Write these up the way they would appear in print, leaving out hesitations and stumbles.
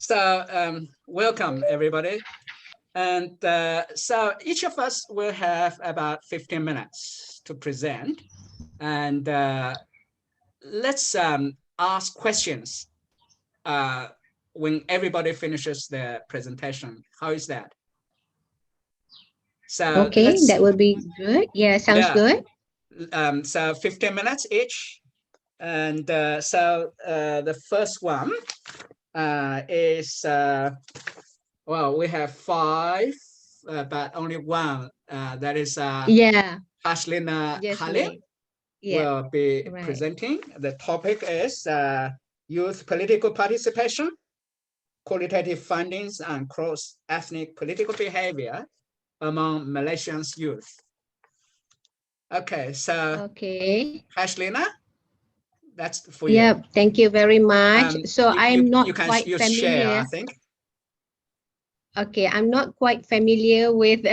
Welcome everybody. And so each of us will have about 15 minutes to present. And let's ask questions when everybody finishes their presentation. How is that? So okay, that would be good. Yeah, sounds good. So 15 minutes each. And the first one is, well, we have 5, but only one. That is Yeah, Hashlina just Khalil wait. Yeah, will be right. presenting. The topic is youth political participation, qualitative findings, and cross-ethnic political behavior among Malaysians youth. Okay, so Hashlina, that's for you. Yeah, thank you very much. So I'm not you can quite use familiar. share, I think. Okay, I'm not quite familiar with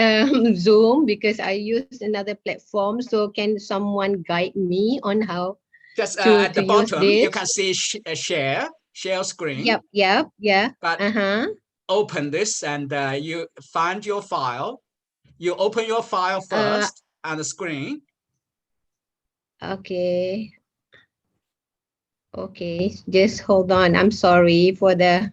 Zoom because I use another platform. So can someone guide me on how just to at the use bottom, this? you can see share screen. Yep, yeah. But open this and you find your file. You open your file first on the screen. Okay. Okay, just hold on. I'm sorry for the...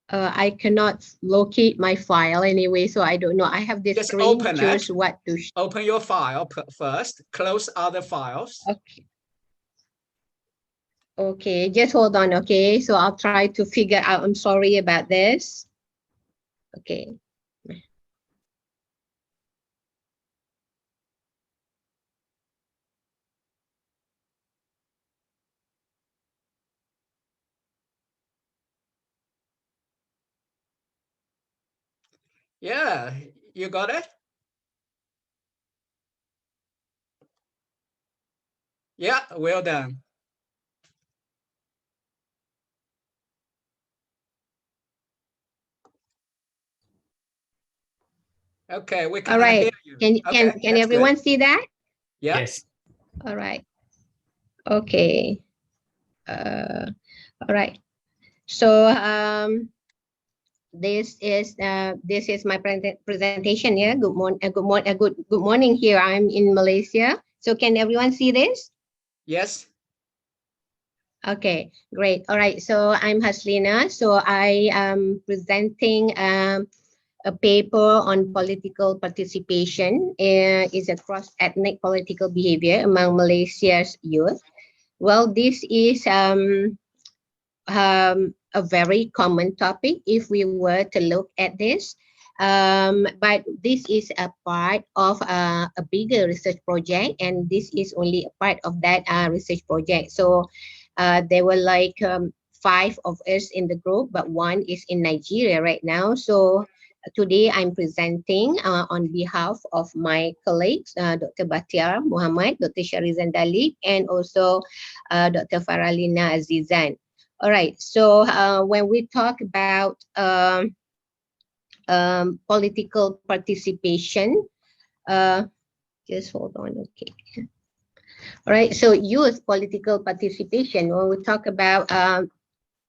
I cannot locate my file anyway, so I don't know. I have this screen. Choose what to... Open your file first. Close other files. Okay. Okay, just hold on. Okay, so I'll try to figure out. I'm sorry about this. Okay. Yeah, you got it? Yeah, well done. Okay, we can All right. hear you. Can everyone see that? Yeah. Yes. All right. Okay. All right. So this is my presentation. Yeah. Good morning here. I'm in Malaysia. So can everyone see this? Yes. Okay, great. All right. So I'm Hashlina. So I am presenting a paper on political participation. Is a cross-ethnic political behavior among Malaysia's youth. Well, this is a very common topic if we were to look at this. But this is a part of a bigger research project, and this is only a part of that research project. So there were like 5 of us in the group, but one is in Nigeria right now. So today I'm presenting on behalf of my colleagues, Dr. Batiar Muhammad, Dr. Sharizan Dalip, and also Dr. Faralina Azizan. All right, so when we talk about political participation, just hold on, okay. All right, so youth political participation, when we talk about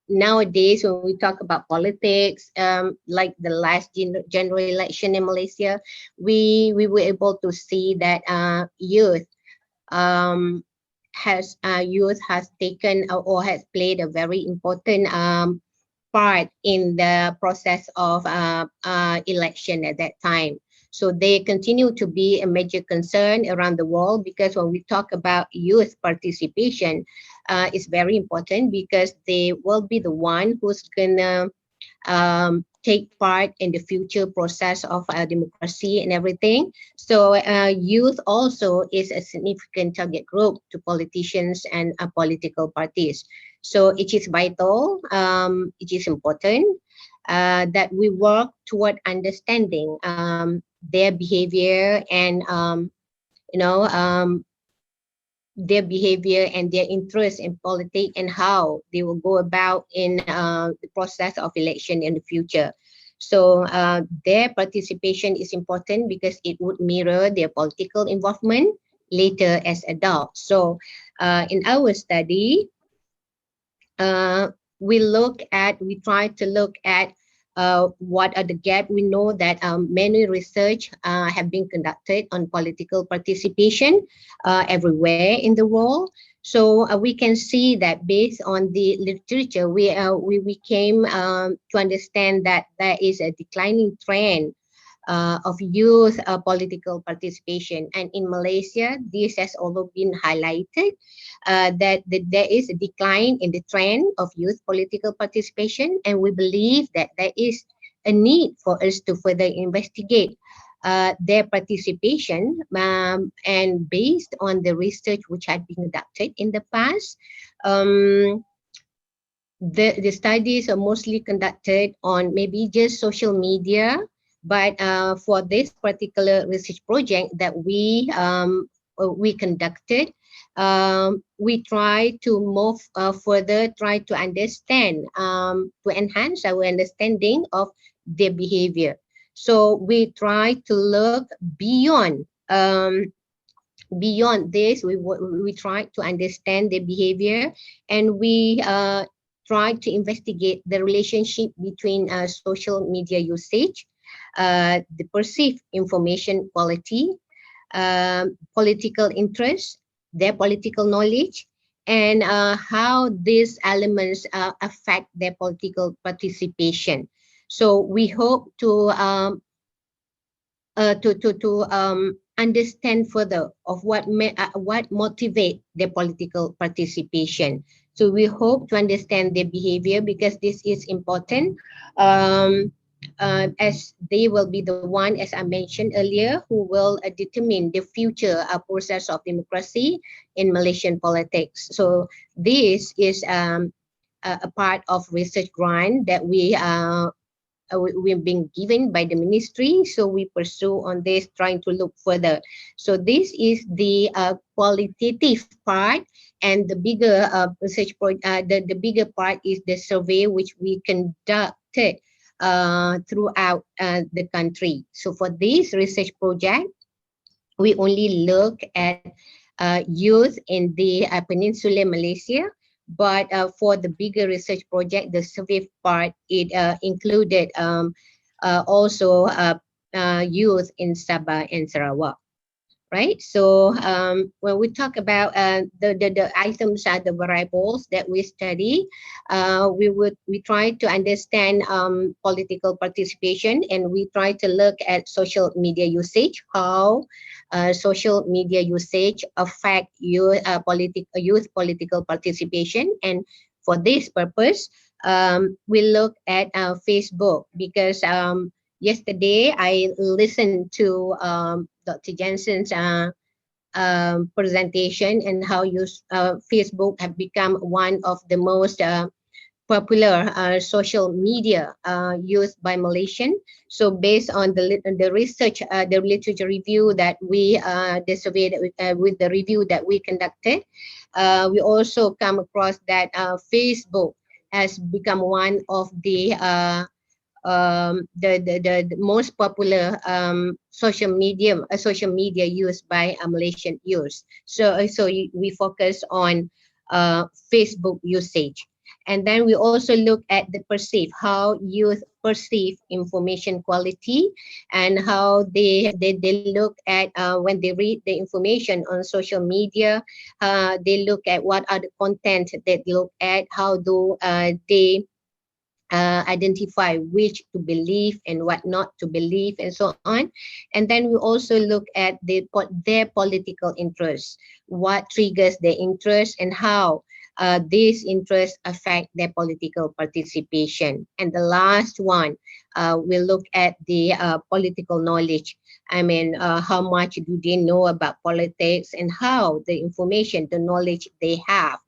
nowadays, when we talk about politics, like the last general election in Malaysia, we were able to see that youth has taken or has played a very important part in the process of election at that time. So they continue to be a major concern around the world, because when we talk about youth participation, it's very important because they will be the one who's gonna take part in the future process of democracy and everything. So youth also is a significant target group to politicians and political parties. So it is vital, it is important that we work toward understanding their behavior and their behavior and their interest in politics, and how they will go about in the process of election in the future. So their participation is important because it would mirror their political involvement later as adults. So in our study, we try to look at what are the gaps. We know that many research have been conducted on political participation everywhere in the world. So we can see that based on the literature, we came to understand that there is a declining trend of youth political participation. And in Malaysia, this has also been highlighted that there is a decline in the trend of youth political participation. And we believe that there is a need for us to further investigate their participation, and based on the research which had been conducted in the past. The studies are mostly conducted on maybe just social media, but for this particular research project that we conducted, we try to move further, try to understand, to enhance our understanding of their behavior. So we try to look beyond beyond this. We try to understand their behavior, and we try to investigate the relationship between social media usage, the perceived information quality, political interest, their political knowledge, and how these elements affect their political participation. So we hope to understand further of what motivate their political participation. So we hope to understand their behavior, because this is important, as they will be the one, as I mentioned earlier, who will determine the future process of democracy in Malaysian politics. So this is a part of research grant that we've been given by the ministry. So we pursue on this, trying to look further. So this is the qualitative part, and the bigger the bigger part is the survey which we conducted throughout the country. So for this research project, we only look at youth in the Peninsular Malaysia. But for the bigger research project, the survey part, it included also youth in Sabah and Sarawak. Right. So when we talk about the items, the variables that we study, we try to understand political participation, and we try to look at social media usage, how social media usage affect youth political participation. And for this purpose, we look at Facebook, because yesterday I listened to Dr. Jensen's presentation, and how Facebook have become one of the most popular social media used by Malaysian. So based on the research, the literature review that the survey that with the review that we conducted, we also come across that Facebook has become one of the most popular social media used by Malaysian youth. So we focus on Facebook usage. And then we also look at the how youth perceive information quality, and how they look at when they read the information on social media, they look at what are the content that they look at, how do they identify which to believe and what not to believe, and so on. And then we also look at their political interests, what triggers their interest, and how these interests affect their political participation. And the last one, we'll look at the political knowledge. I mean, how much do they know about politics, and how the information, the knowledge they have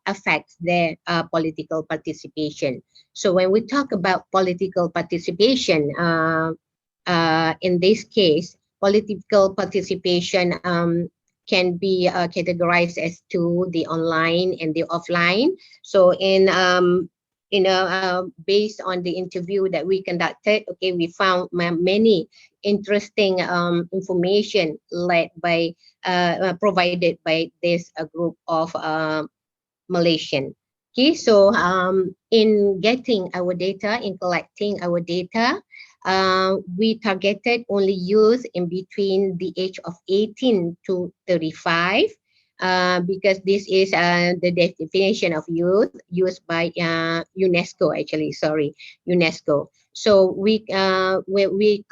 affects their political participation. So when we talk about political participation, in this case, political participation can be categorized as to the online and the offline. So based on the interview that we conducted, okay, we found many interesting information provided by this group of Malaysian. Okay, so in getting our data, in collecting our data, we targeted only youth in between the age of 18 to 35, because this is the definition of youth used by UNESCO, actually, sorry, UNESCO. So we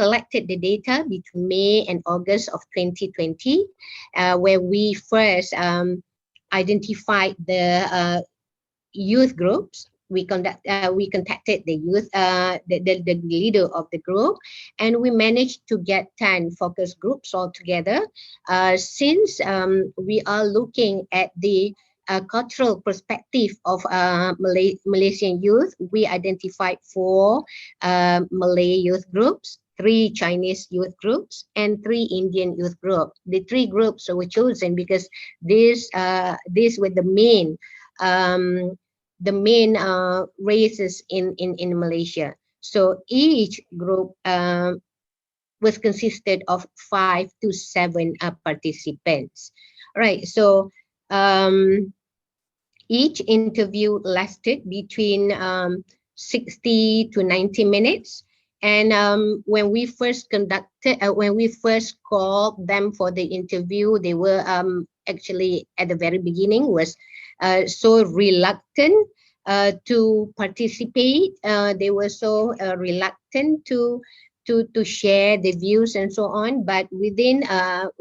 collected the data between May and August of 2020, where we first identified the youth groups. We contacted the youth, the leader of the group, and we managed to get 10 focus groups altogether. Since we are looking at the cultural perspective of Malaysian youth, we identified 4 Malay youth groups, 3 Chinese youth groups, and 3 Indian youth groups. The 3 groups were chosen because these were the main races in Malaysia. So each group was consisted of 5 to 7 participants. Right. So each interview lasted between 60 to 90 minutes. And when we first called them for the interview, they were actually at the very beginning was so reluctant to participate. They were so reluctant to share the views and so on. But within a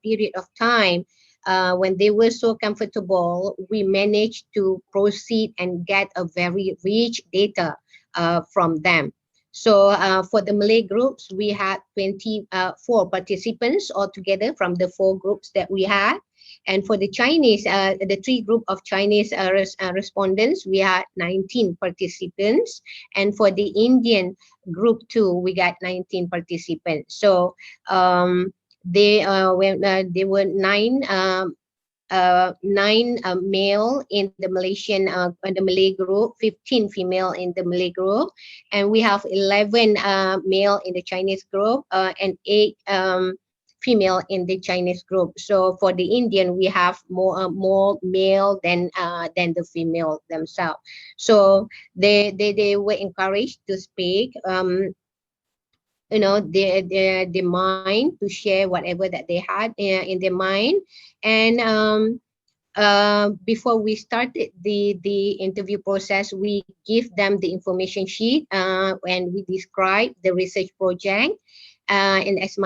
period of time, when they were so comfortable, we managed to proceed and get a very rich data from them. So for the Malay groups, we had 24 participants altogether from the 4 groups that we had. And for the Chinese, the 3 group of Chinese respondents, we had 19 participants. And for the Indian group 2, we got 19 participants. So they were 9 male in the the Malay group, 15 female in the Malay group, and we have 11 male in the Chinese group, and 8 female in the Chinese group. So for the Indian, we have more male than the female themselves. So they were encouraged to speak. Their mind, to share whatever that they had in their mind. And before we started the interview process, we give them the information sheet, and we describe the research project. And as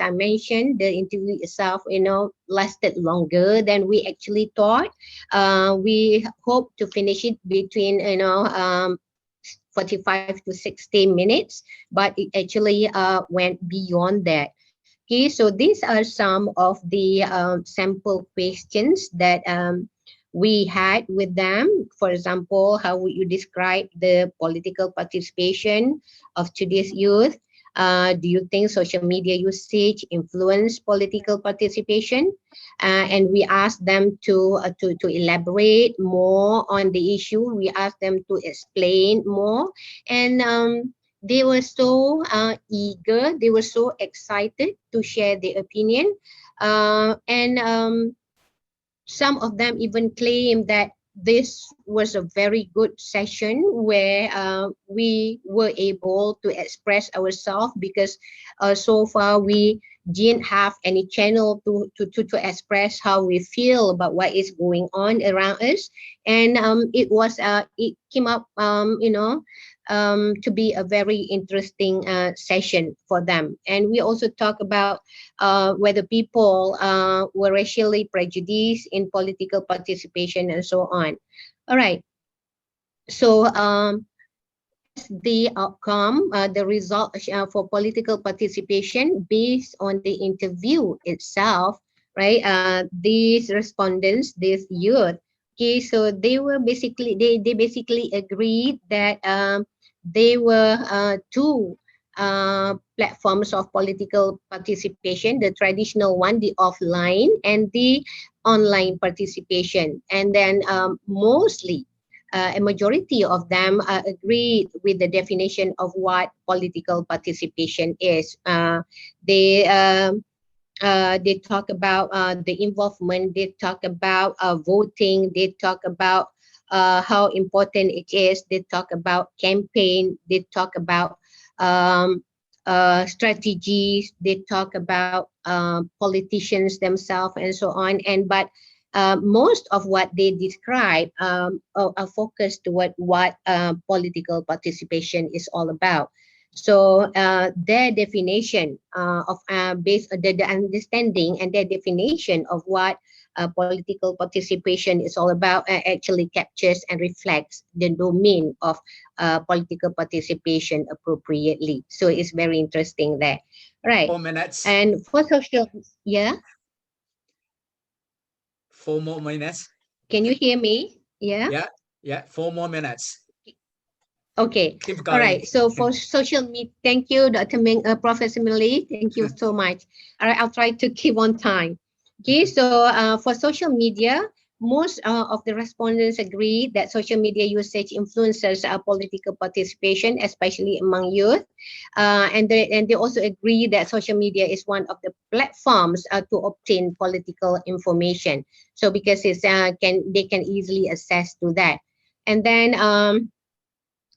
I mentioned, the interview itself, lasted longer than we actually thought. We hope to finish it between 45 to 60 minutes, but it actually went beyond that. Okay, so these are some of the sample questions that we had with them. For example, how would you describe the political participation of today's youth? Do you think social media usage influence political participation? And we asked them to elaborate more on the issue. We asked them to explain more, and they were so eager. They were so excited to share their opinion, and some of them even claim that this was a very good session where we were able to express ourselves, because so far we didn't have any channel to express how we feel about what is going on around us. And it came up to be a very interesting session for them. And we also talk about whether people were racially prejudiced in political participation and so on. All right. So the outcome, the result for political participation based on the interview itself, right? These respondents, this youth, okay, so they basically agreed that there were 2 platforms of political participation: the traditional one, the offline, and the online participation. And then mostly a majority of them agreed with the definition of what political participation is. They talk about the involvement, they talk about voting, they talk about how important it is. They talk about campaign. They talk about strategies. They talk about politicians themselves and so on. But most of what they describe are focused toward what political participation is all about. So their definition of based on the understanding and their definition of what political participation is all about actually captures and reflects the domain of political participation appropriately. So it's very interesting there. Right. 4 minutes. And for social, yeah. 4 more minutes. Can you hear me? Yeah. Yeah. 4 more minutes. Okay. Keep going. All right. So for social media, thank you, Dr. Ming, Professor Millie. Thank you so much. All right. I'll try to keep on time. Okay. So for social media, most of the respondents agree that social media usage influences political participation, especially among youth. And they also agree that social media is one of the platforms to obtain political information. So because they can easily access to that. And then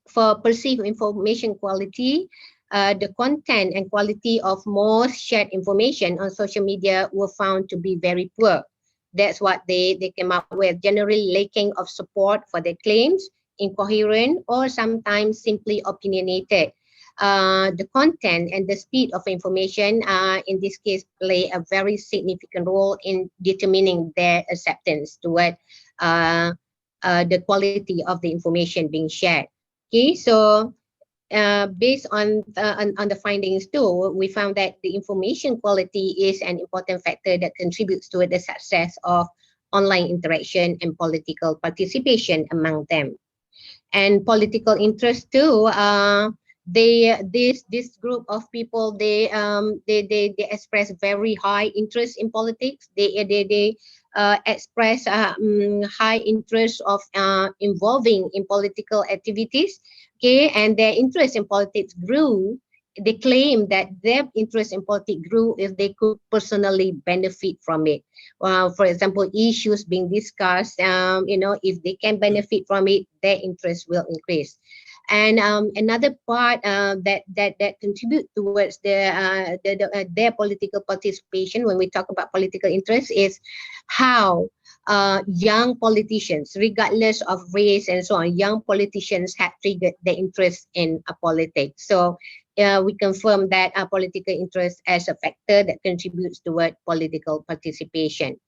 for perceived information quality, the content and quality of most shared information on social media were found to be very poor. That's what they came up with, generally lacking of support for their claims, incoherent, or sometimes simply opinionated. The content and the speed of information in this case play a very significant role in determining their acceptance toward the quality of the information being shared. Okay, so based on the findings too, we found that the information quality is an important factor that contributes to the success of online interaction and political participation among them. And political interest too. This group of people they express very high interest in politics. They express high interest of involving in political activities. Okay, and their interest in politics grew. They claim that their interest in politics grew if they could personally benefit from it. For example, issues being discussed, if they can benefit from it, their interest will increase. And another part that contribute towards their political participation when we talk about political interest is how young politicians, regardless of race and so on, young politicians have triggered their interest in politics. So we confirm that political interest as a factor that contributes toward political participation.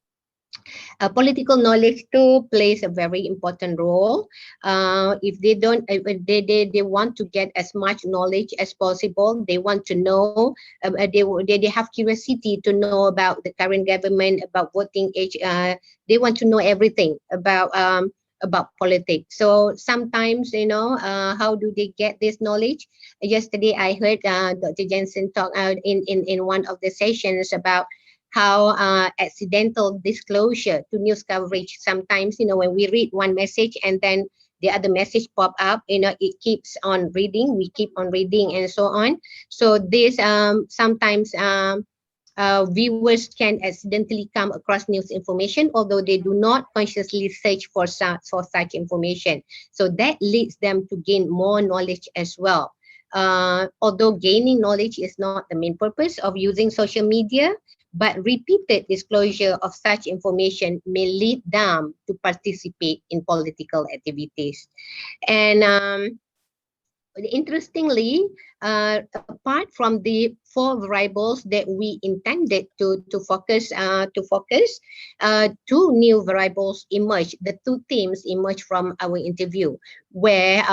Political knowledge too plays a very important role. If they don't, they want to get as much knowledge as possible. They want to know. They have curiosity to know about the current government, about voting age. They want to know everything about politics. So sometimes, how do they get this knowledge? Yesterday, I heard Dr. Jensen talk in one of the sessions about how accidental disclosure to news coverage. Sometimes, when we read one message and then the other message pop up, it keeps on reading, we keep on reading and so on. So this sometimes viewers can accidentally come across news information, although they do not consciously search for such information. So that leads them to gain more knowledge as well. Although gaining knowledge is not the main purpose of using social media, but repeated disclosure of such information may lead them to participate in political activities. And interestingly, apart from the 4 variables that we intended to focus, 2 new variables emerged. The 2 themes emerged from our interview, where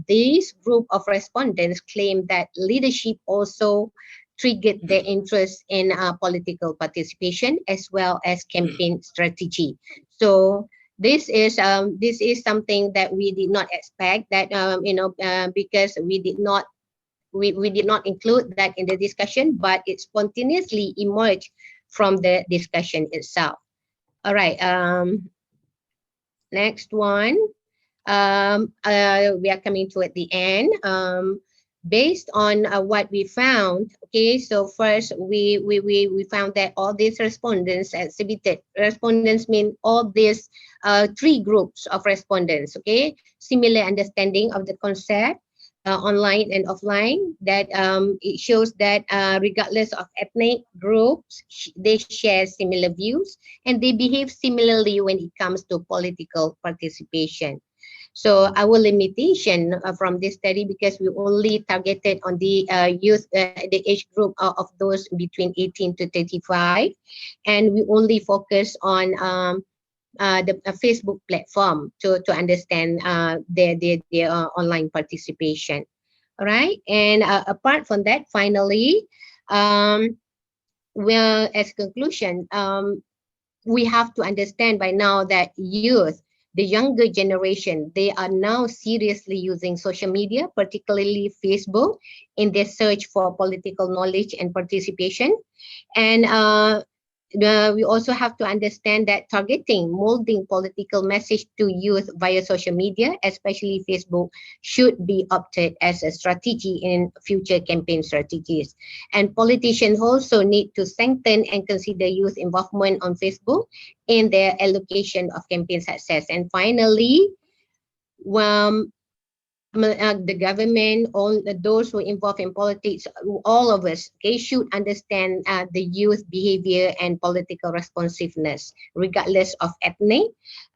this group of respondents claimed that leadership also triggered their interest in political participation as well as campaign strategy. So this is something that we did not expect, that because we did not include that in the discussion, but it spontaneously emerged from the discussion itself. All right. Next one. We are coming to at the end. based on what we found, okay, so first we found that all these respondents exhibited, respondents mean all these three groups of respondents, okay, similar understanding of the concept, online and offline, that it shows that regardless of ethnic groups, they share similar views and they behave similarly when it comes to political participation. So our limitation from this study, because we only targeted on the youth, the age group of those between 18 to 35, and we only focus on the Facebook platform to understand their online participation. All right, and apart from that, finally, well, as conclusion, we have to understand by now that youth, the younger generation, they are now seriously using social media, particularly Facebook, in their search for political knowledge and participation. And we also have to understand that targeting, molding political message to youth via social media, especially Facebook, should be opted as a strategy in future campaign strategies. And politicians also need to strengthen and consider youth involvement on Facebook in their allocation of campaign success. And finally, the government, all those who are involved in politics, all of us, okay, should understand the youth behavior and political responsiveness, regardless of ethnic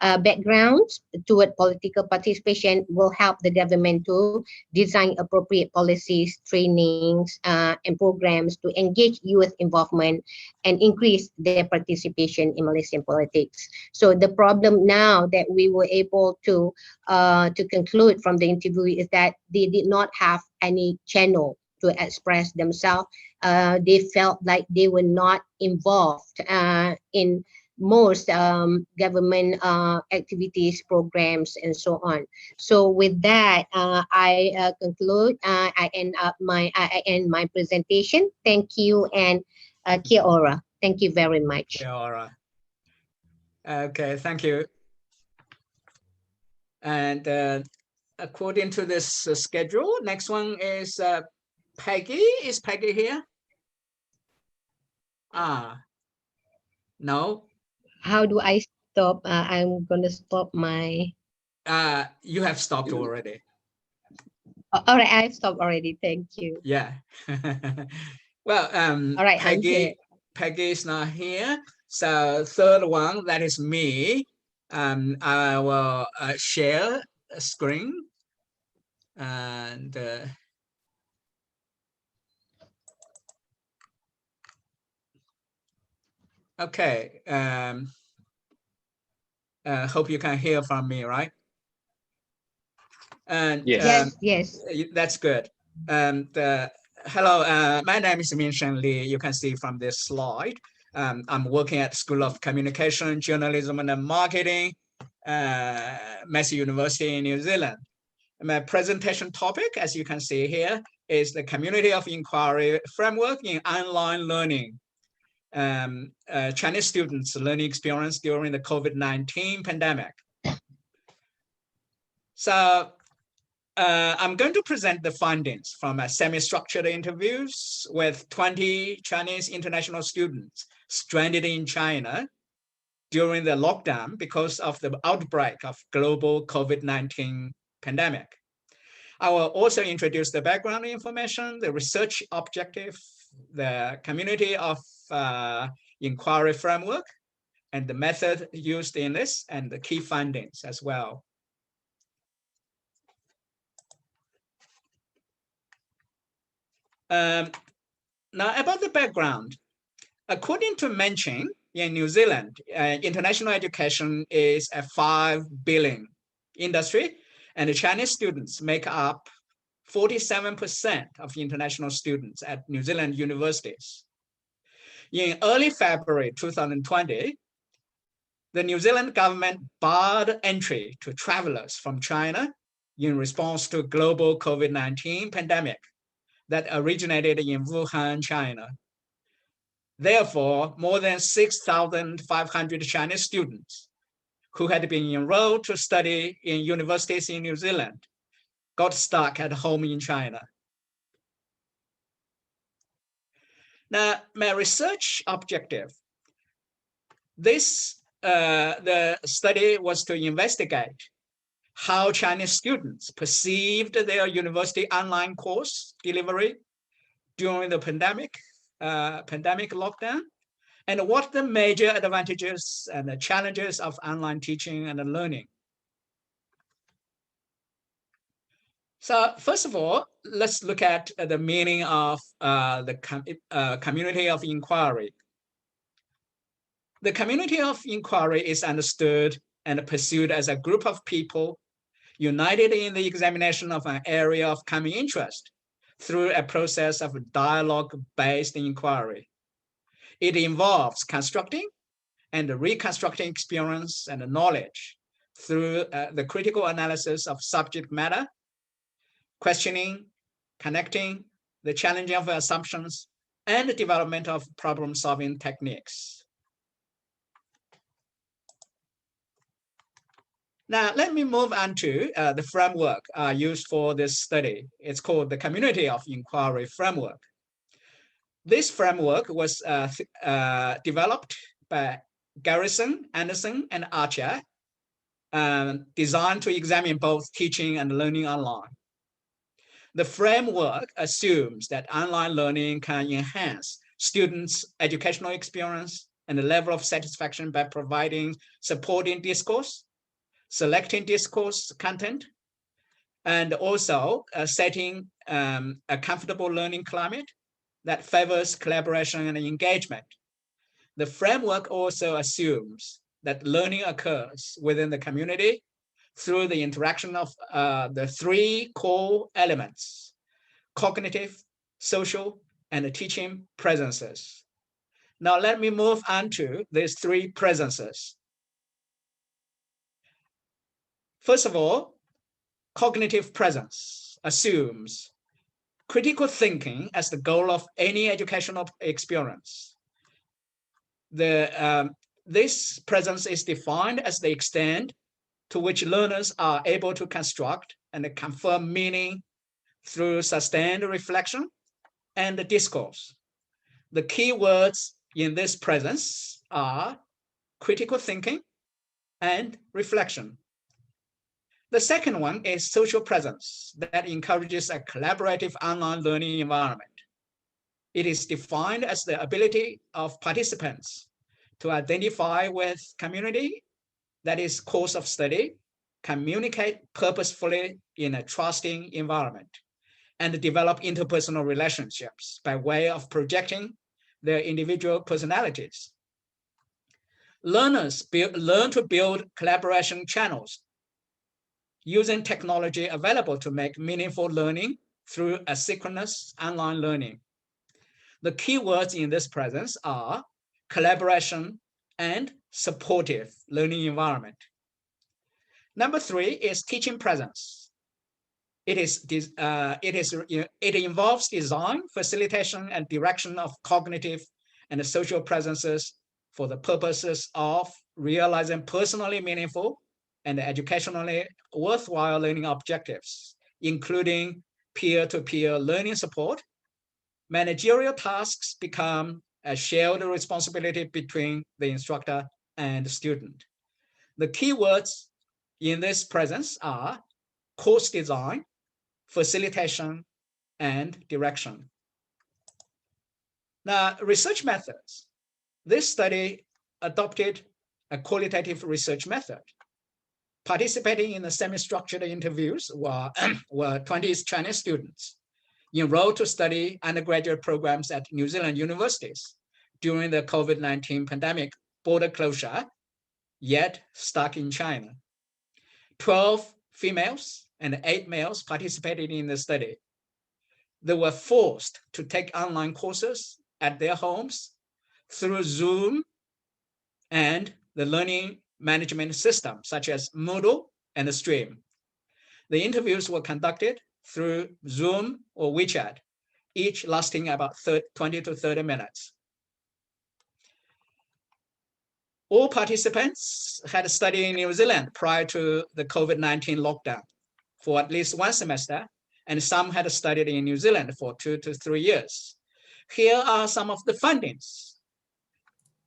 backgrounds toward political participation, will help the government to design appropriate policies, trainings, and programs to engage youth involvement and increase their participation in Malaysian politics. So the problem now that we were able to conclude from the interview is that they did not have any channel to express themselves. They felt like they were not involved in most government activities, programs, and so on. So with that, I conclude. I end my presentation. Thank you, and kia ora. Thank you very much. Kia ora. Okay, thank you. And according to this schedule, next one is Peggy. Is Peggy here? No. How do I stop? I'm going to stop my... You have stopped already. All right, I've stopped already. Thank you. Yeah. Well, all right, Peggy is not here. So third one, that is me. I will share a screen. And okay. Hope you can hear from me, right? And yes, yes, that's good. And hello, my name is Min Shen Li. You can see from this slide. I'm working at School of Communication, Journalism and Marketing, Massey University in New Zealand. My presentation topic, as you can see here, is the Community of Inquiry Framework in Online Learning. Chinese students' learning experience during the COVID-19 pandemic. So I'm going to present the findings from a semi-structured interviews with 20 Chinese international students stranded in China during the lockdown because of the outbreak of global COVID-19 pandemic. I will also introduce the background information, the research objective, the community of inquiry framework, and the method used in this, and the key findings as well. Now about the background. According to Menching, in New Zealand, international education is a 5 billion industry, and the Chinese students make up 47% of international students at New Zealand universities. In early February 2020, the New Zealand government barred entry to travelers from China in response to global COVID-19 pandemic that originated in Wuhan, China. Therefore, more than 6,500 Chinese students who had been enrolled to study in universities in New Zealand got stuck at home in China. Now, my research objective, the study was to investigate how Chinese students perceived their university online course delivery during the pandemic lockdown, and what the major advantages and the challenges of online teaching and learning. So first of all, let's look at the meaning of the community of inquiry. The community of inquiry is understood and pursued as a group of people united in the examination of an area of common interest through a process of dialogue-based inquiry. It involves constructing and reconstructing experience and knowledge through the critical analysis of subject matter, questioning, connecting, the challenging of assumptions, and the development of problem-solving techniques. Now, let me move on to the framework used for this study. It's called the Community of Inquiry Framework. This framework was developed by Garrison, Anderson, and Archer, designed to examine both teaching and learning online. The framework assumes that online learning can enhance students' educational experience and the level of satisfaction by providing supporting discourse, selecting discourse content, and also setting a comfortable learning climate that favors collaboration and engagement. The framework also assumes that learning occurs within the community through the interaction of the three core elements: cognitive, social, and teaching presences. Now let me move on to these three presences. First of all, cognitive presence assumes critical thinking as the goal of any educational experience. This presence is defined as the extent to which learners are able to construct and confirm meaning through sustained reflection and discourse. The key words in this presence are critical thinking and reflection. The second one is social presence that encourages a collaborative online learning environment. It is defined as the ability of participants to identify with community, that is course of study, communicate purposefully in a trusting environment, and develop interpersonal relationships by way of projecting their individual personalities. Learners learn to build collaboration channels using technology available to make meaningful learning through asynchronous online learning. The key words in this presence are collaboration and supportive learning environment. Number three is teaching presence. It involves design, facilitation, and direction of cognitive and social presences for the purposes of realizing personally meaningful and educationally worthwhile learning objectives, including peer-to-peer learning support. Managerial tasks become a shared responsibility between the instructor and the student. The key words in this presence are course design, facilitation, and direction. Now, research methods. This study adopted a qualitative research method. Participating in the semi-structured interviews were 20 Chinese students enrolled to study undergraduate programs at New Zealand universities during the COVID-19 pandemic border closure, yet stuck in China. 12 females and 8 males participated in the study. They were forced to take online courses at their homes through Zoom and the learning management system, such as Moodle and Stream. The interviews were conducted through Zoom or WeChat, each lasting about 20 to 30 minutes. All participants had studied in New Zealand prior to the COVID-19 lockdown for at least one semester, and some had studied in New Zealand for 2 to 3 years. Here are some of the findings.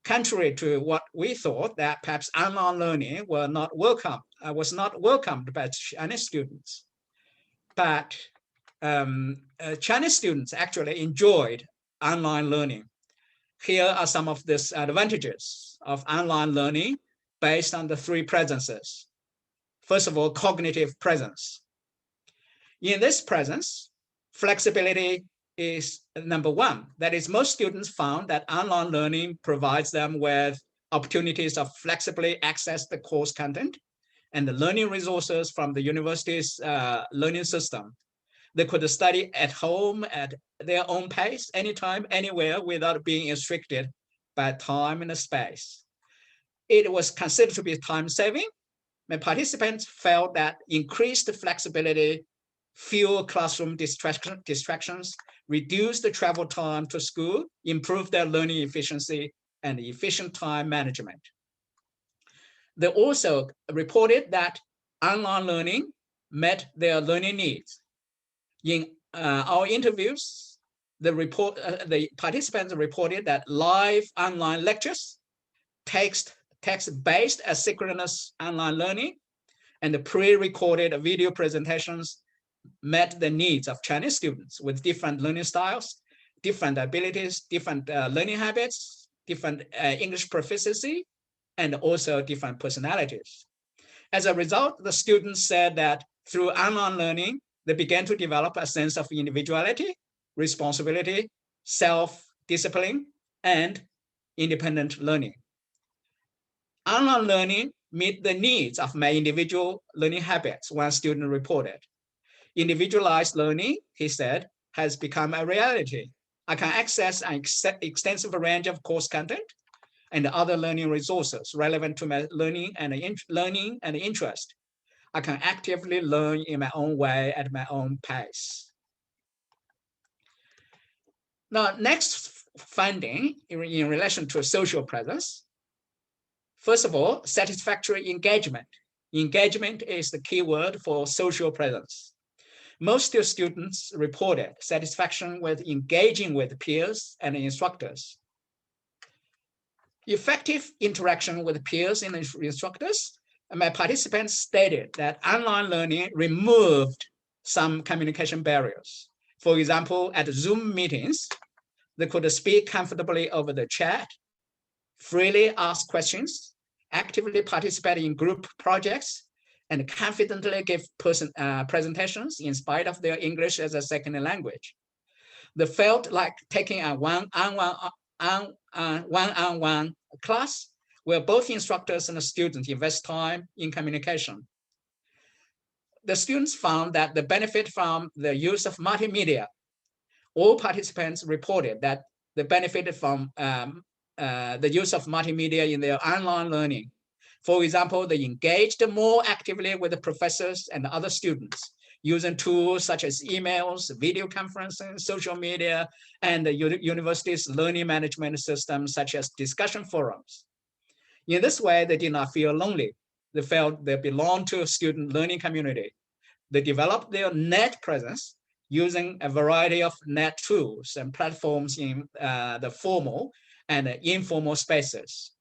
Contrary to what we thought, that perhaps online learning was not welcomed by Chinese students, but Chinese students actually enjoyed online learning. Here are some of the advantages of online learning based on the three presences. First of all, cognitive presence. In this presence, flexibility is number one. That is, most students found that online learning provides them with opportunities of flexibly access the course content and the learning resources from the university's learning system. They could study at home at their own pace, anytime, anywhere, without being restricted by time and space. It was considered to be time-saving. My participants felt that increased flexibility, fewer classroom distractions, reduced the travel time to school, improved their learning efficiency and efficient time management. They also reported that online learning met their learning needs. In our interviews, the participants reported that live online lectures, text-based asynchronous online learning, and the pre-recorded video presentations met the needs of Chinese students with different learning styles, different abilities, different learning habits, different English proficiency, and also different personalities. As a result, the students said that through online learning, they began to develop a sense of individuality, responsibility, self-discipline, and independent learning. Online learning meet the needs of my individual learning habits, one student reported. Individualized learning, he said, has become a reality. I can access an extensive range of course content and other learning resources relevant to my learning and interest. I can actively learn in my own way at my own pace. Now, next finding in relation to social presence. First of all, satisfactory engagement. Engagement is the key word for social presence. Most students reported satisfaction with engaging with peers and instructors. Effective interaction with peers and instructors. My participants stated that online learning removed some communication barriers. For example, at Zoom meetings, they could speak comfortably over the chat, freely ask questions, actively participate in group projects, and confidently give presentations in spite of their English as a second language. They felt like taking a one-on-one class where both instructors and the students invest time in communication. The students found that the benefit from the use of multimedia. All participants reported that they benefited from the use of multimedia in their online learning. For example, they engaged more actively with the professors and other students using tools such as emails, video conferencing, social media, and the university's learning management systems such as discussion forums. In this way, they did not feel lonely. They felt they belonged to a student learning community. They developed their net presence using a variety of net tools and platforms in the formal and informal spaces.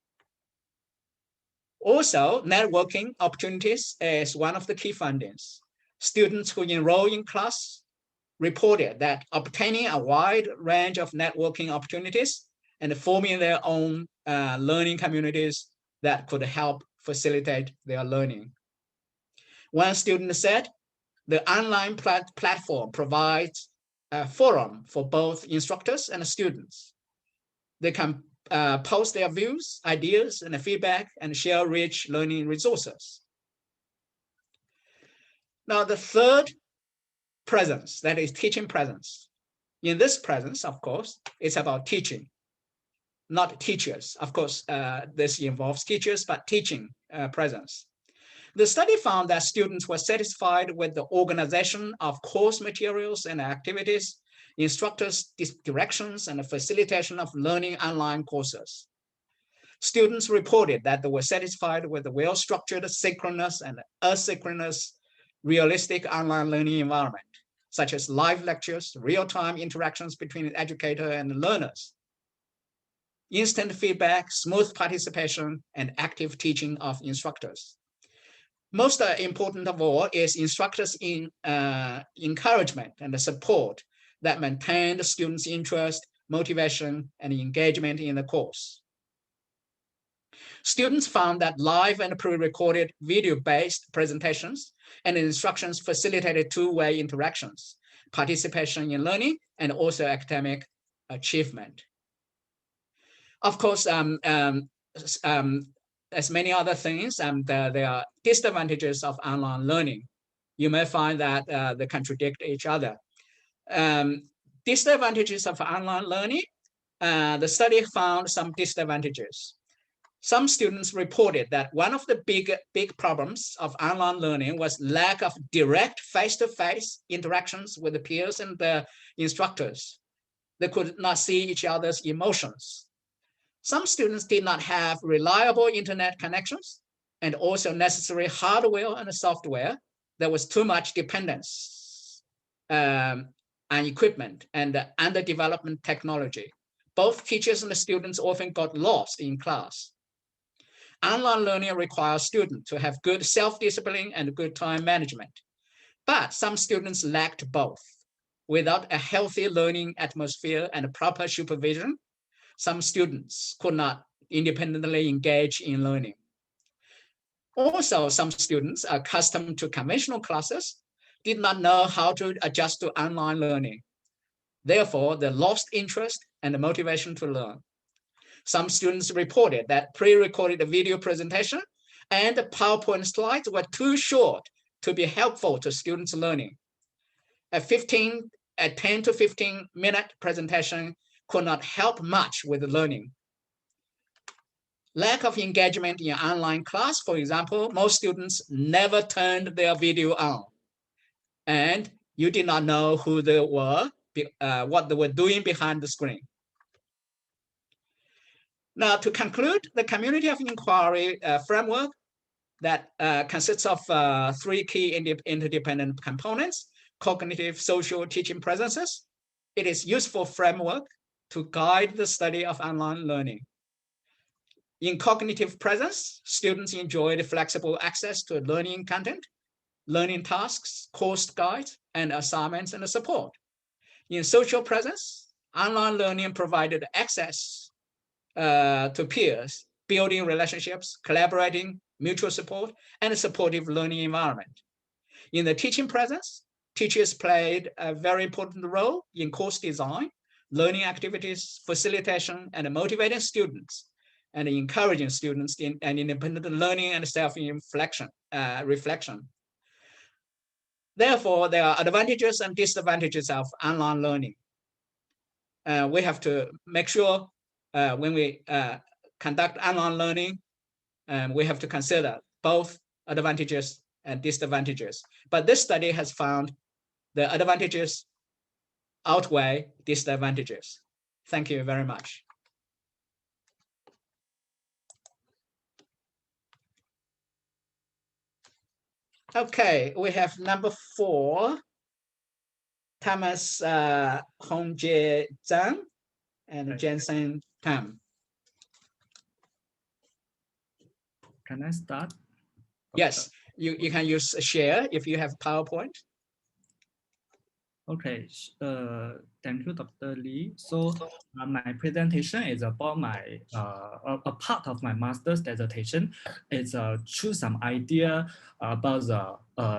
Also, networking opportunities is one of the key findings. Students who enroll in class reported that obtaining a wide range of networking opportunities and forming their own learning communities that could help facilitate their learning. One student said, the online platform provides a forum for both instructors and students. They can post their views, ideas, and feedback and share rich learning resources. Now, the third presence, that is teaching presence. In this presence, of course, it's about teaching, not teachers. Of course, this involves teachers, but teaching presence. The study found that students were satisfied with the organization of course materials and activities, instructors' directions, and the facilitation of learning online courses. Students reported that they were satisfied with the well-structured synchronous and asynchronous realistic online learning environment. such as live lectures, real-time interactions between the educator and the learners, instant feedback, smooth participation, and active teaching of instructors. Most important of all is instructors' encouragement and the support that maintain the students' interest, motivation, and engagement in the course. Students found that live and pre-recorded video-based presentations and instructions facilitated two-way interactions, participation in learning, and also academic achievement. Of course, as many other things, there are disadvantages of online learning. You may find that they contradict each other. Disadvantages of online learning, the study found some disadvantages. Some students reported that one of the big problems of online learning was lack of direct face-to-face interactions with the peers and the instructors. They could not see each other's emotions. Some students did not have reliable internet connections and also necessary hardware and software. There was too much dependence on equipment and underdevelopment technology. Both teachers and the students often got lost in class. Online learning requires students to have good self-discipline and good time management. But some students lacked both. Without a healthy learning atmosphere and proper supervision, some students could not independently engage in learning. Also, some students accustomed to conventional classes did not know how to adjust to online learning. Therefore, they lost interest and the motivation to learn. Some students reported that pre-recorded video presentation and the PowerPoint slides were too short to be helpful to students' learning. A 10 to 15 minute presentation could not help much with learning. Lack of engagement in online class, for example, most students never turned their video on, and you did not know who they were, what they were doing behind the screen. Now, to conclude, the community of inquiry framework that consists of 3 key interdependent components: cognitive, social, teaching presences. It is useful framework to guide the study of online learning. In cognitive presence, students enjoyed flexible access to learning content, learning tasks, course guides, and assignments and support. In social presence, online learning provided access to peers, building relationships, collaborating, mutual support, and a supportive learning environment. In the teaching presence, teachers played a very important role in course design, learning activities, facilitation, and motivating students, and encouraging students in an independent learning and self-reflection. Therefore, there are advantages and disadvantages of online learning. We have to make sure when we conduct online learning, we have to consider both advantages and disadvantages. But this study has found the advantages outweigh disadvantages. Thank you very much. Okay, we have number 4, Thomas Hongjie Zhang and Jensen Tam. Can I start? Yes, you can use share if you have PowerPoint. Okay, thank you, Dr. Lee. So my presentation is about my a part of my master's dissertation. It's choose some idea about the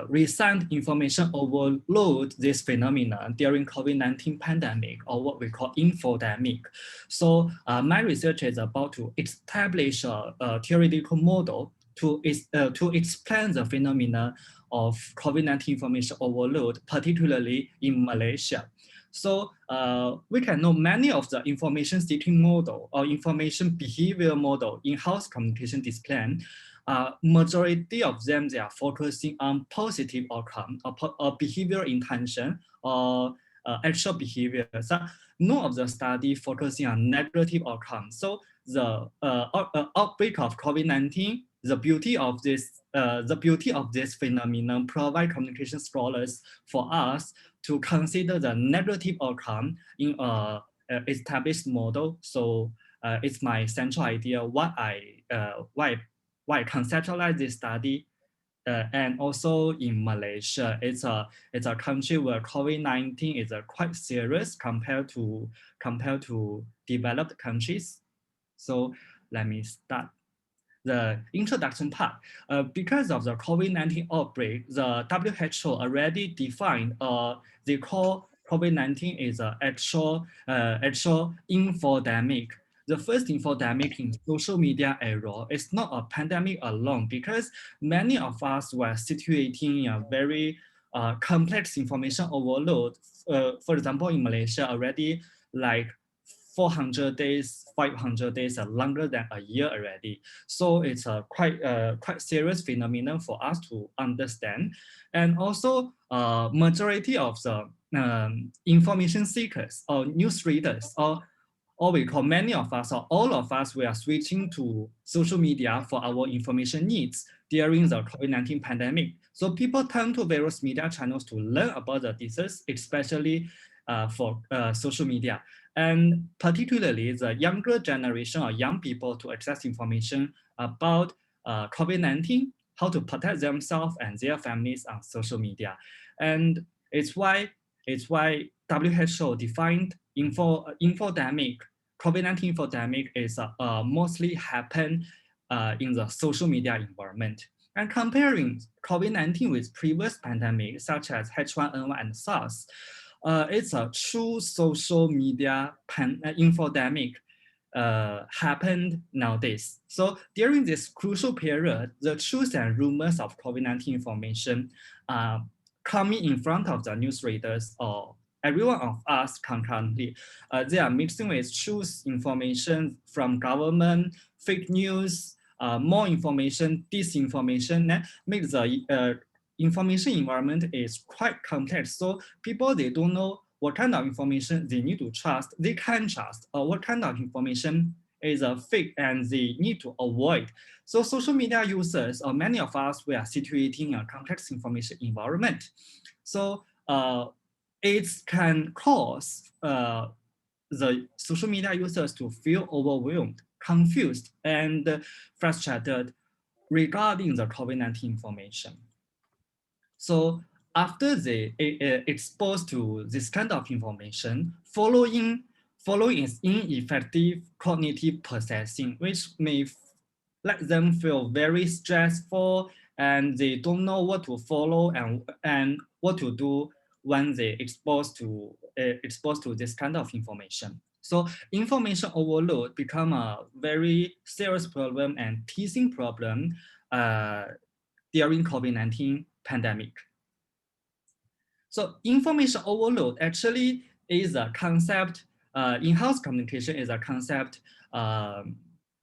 recent information overload, this phenomenon during COVID-19 pandemic, or what we call infodemic. So my research is about to establish a theoretical model to explain the phenomena of COVID-19 information overload, particularly in Malaysia. So we can know many of the information seeking model or information behavior model in-house communication discipline. Majority of them, they are focusing on positive outcome or behavior intention or actual behavior. So none of the study focusing on negative outcomes. So the outbreak of COVID-19 the beauty of this phenomenon provide communication scholars for us to consider the negative outcome in a established model. So it's my central idea why I conceptualize this study. And also in Malaysia, it's a country where COVID-19 is quite serious compared to developed countries. So let me start the introduction part. Because of the COVID-19 outbreak, the WHO already defined they call COVID-19 is an actual infodemic. The first infodemic in social media era is not a pandemic alone, because many of us were situating a very complex information overload. For example, in Malaysia already, like 400 days, 500 days are longer than a year already. So it's a quite serious phenomenon for us to understand. And also majority of the information seekers or news readers, or we call many of us or all of us, we are switching to social media for our information needs during the COVID-19 pandemic. So people turn to various media channels to learn about the disease, especially for social media. And particularly the younger generation or young people to access information about COVID-19, how to protect themselves and their families on social media. And it's why WHO defined infodemic, COVID-19 infodemic is mostly happen in the social media environment. And comparing COVID-19 with previous pandemics such as H1N1 and SARS, it's a true social media infodemic happened nowadays. So during this crucial period, the truth and rumors of COVID-19 information coming in front of the news readers or everyone of us concurrently. They are mixing with truth information from government, fake news, more information, disinformation, that makes the information environment is quite complex. So people, they don't know what kind of information they need to trust, they can trust, or what kind of information is a fake and they need to avoid. So social media users, or many of us, we are situating a complex information environment. So it can cause the social media users to feel overwhelmed, confused, and frustrated regarding the COVID-19 information. So after they exposed to this kind of information, following is ineffective cognitive processing, which may let them feel very stressful, and they don't know what to follow and what to do when they exposed to this kind of information. So information overload become a very serious problem and teasing problem during COVID-19 pandemic. So information overload actually is a concept, in-house communication is a concept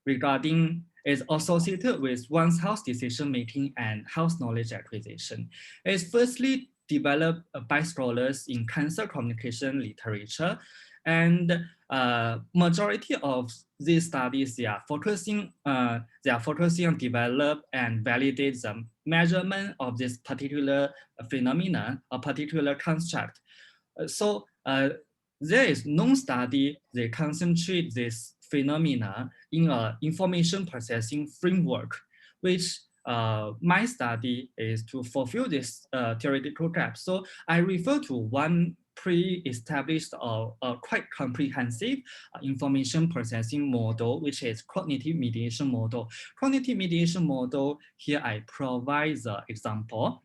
regarding, is associated with one's house decision-making and house knowledge acquisition. It's firstly developed by scholars in cancer communication literature, and majority of these studies, they are focusing on develop and validate the measurement of this particular phenomenon, a particular construct. So there is no study that concentrate this phenomena in an information processing framework, which my study is to fulfill this theoretical gap. So I refer to one pre-established or quite comprehensive information processing model, which is cognitive mediation model. Cognitive mediation model, here I provide the example.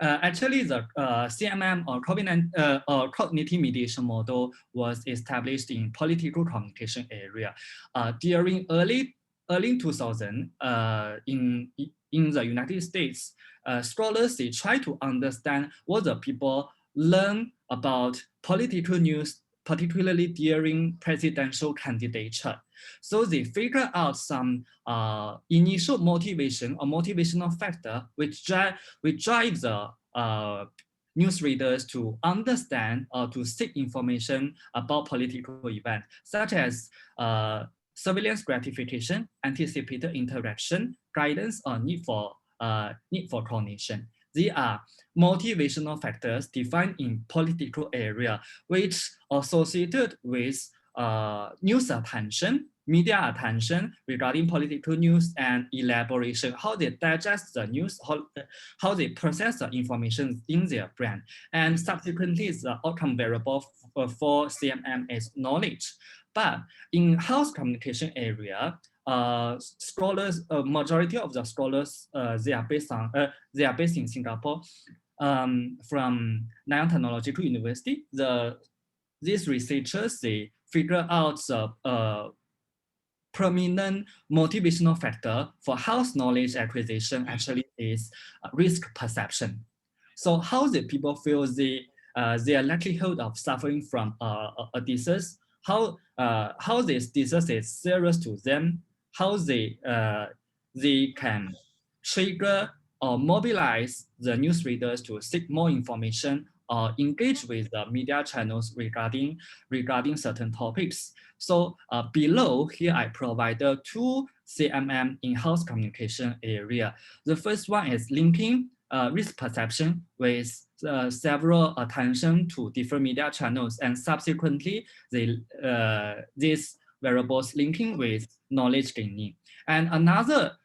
Actually, the CMM or cognitive mediation model was established in political communication area during early 2000 in the United States. Scholars, they try to understand what the people learn about political news, particularly during presidential candidature. So they figure out some initial motivation or motivational factor which drive the news readers to understand or to seek information about political events, such as surveillance gratification, anticipated interaction, guidance, or need for coordination. These are motivational factors defined in political area, which associated with news attention, media attention regarding political news and elaboration, how they digest the news, how they process the information in their brain. And subsequently, the outcome variable for CMM is knowledge. But in health communication area, scholars, majority of the scholars, they are based in Singapore, from Nanyang Technological University. These researchers, they figure out the prominent motivational factor for health knowledge acquisition actually is risk perception. So how the people feel their likelihood of suffering from a disease, how this disease is serious to them, how they can trigger or mobilize the newsreaders to seek more information or engage with the media channels regarding certain topics. So below here, I provided two CMM in-house communication area. The first one is linking risk perception with several attention to different media channels, and subsequently these variables linking with knowledge gaining. And another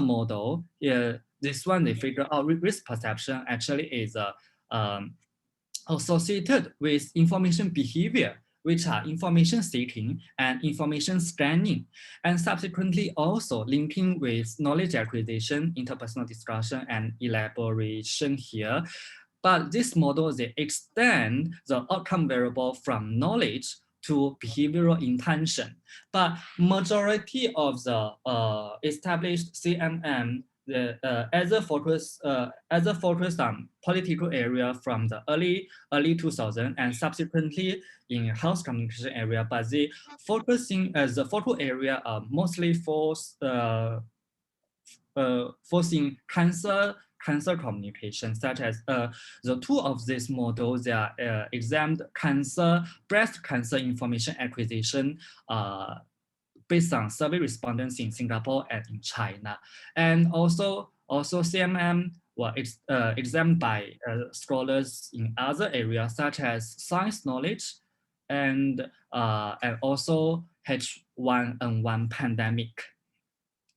model, this one they figure out risk perception actually is associated with information behavior, which are information seeking and information scanning, and subsequently also linking with knowledge acquisition, interpersonal discussion, and elaboration here. But this model, they extend the outcome variable from knowledge to behavioral intention. But majority of the established CMM, as a focus on political area from the early 2000 and subsequently in health communication area, but the focusing as the focal area mostly forcing cancer communication, such as the two of these models, they are examined breast cancer information acquisition based on survey respondents in Singapore and in China. And also CMM were examined by scholars in other areas such as science knowledge and also H1N1 pandemic.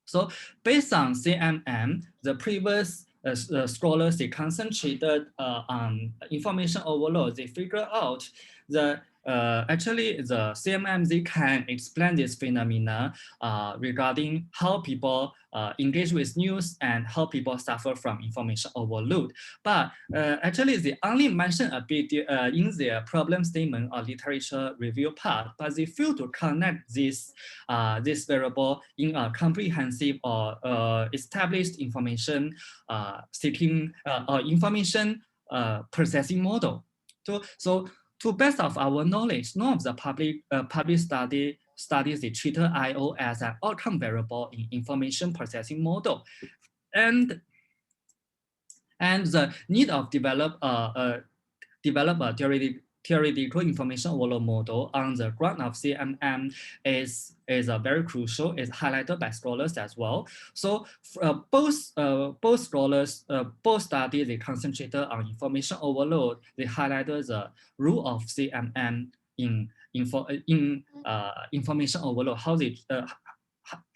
So based on CMM, the previous scholars, they concentrated on information overload. They figure out actually the CMM, they can explain this phenomena regarding how people engage with news and how people suffer from information overload. But actually they only mention a bit in their problem statement or literature review part, but they fail to connect this variable in a comprehensive or established information seeking or information processing model. So to best of our knowledge, none of the public studies they treated I/O as an outcome variable in information processing model, and the need of develop a theoretical information overload model on the ground of CMM is very crucial. It's highlighted by scholars as well. So both scholars, both studies, they concentrated on information overload. They highlighted the role of CMM in information overload,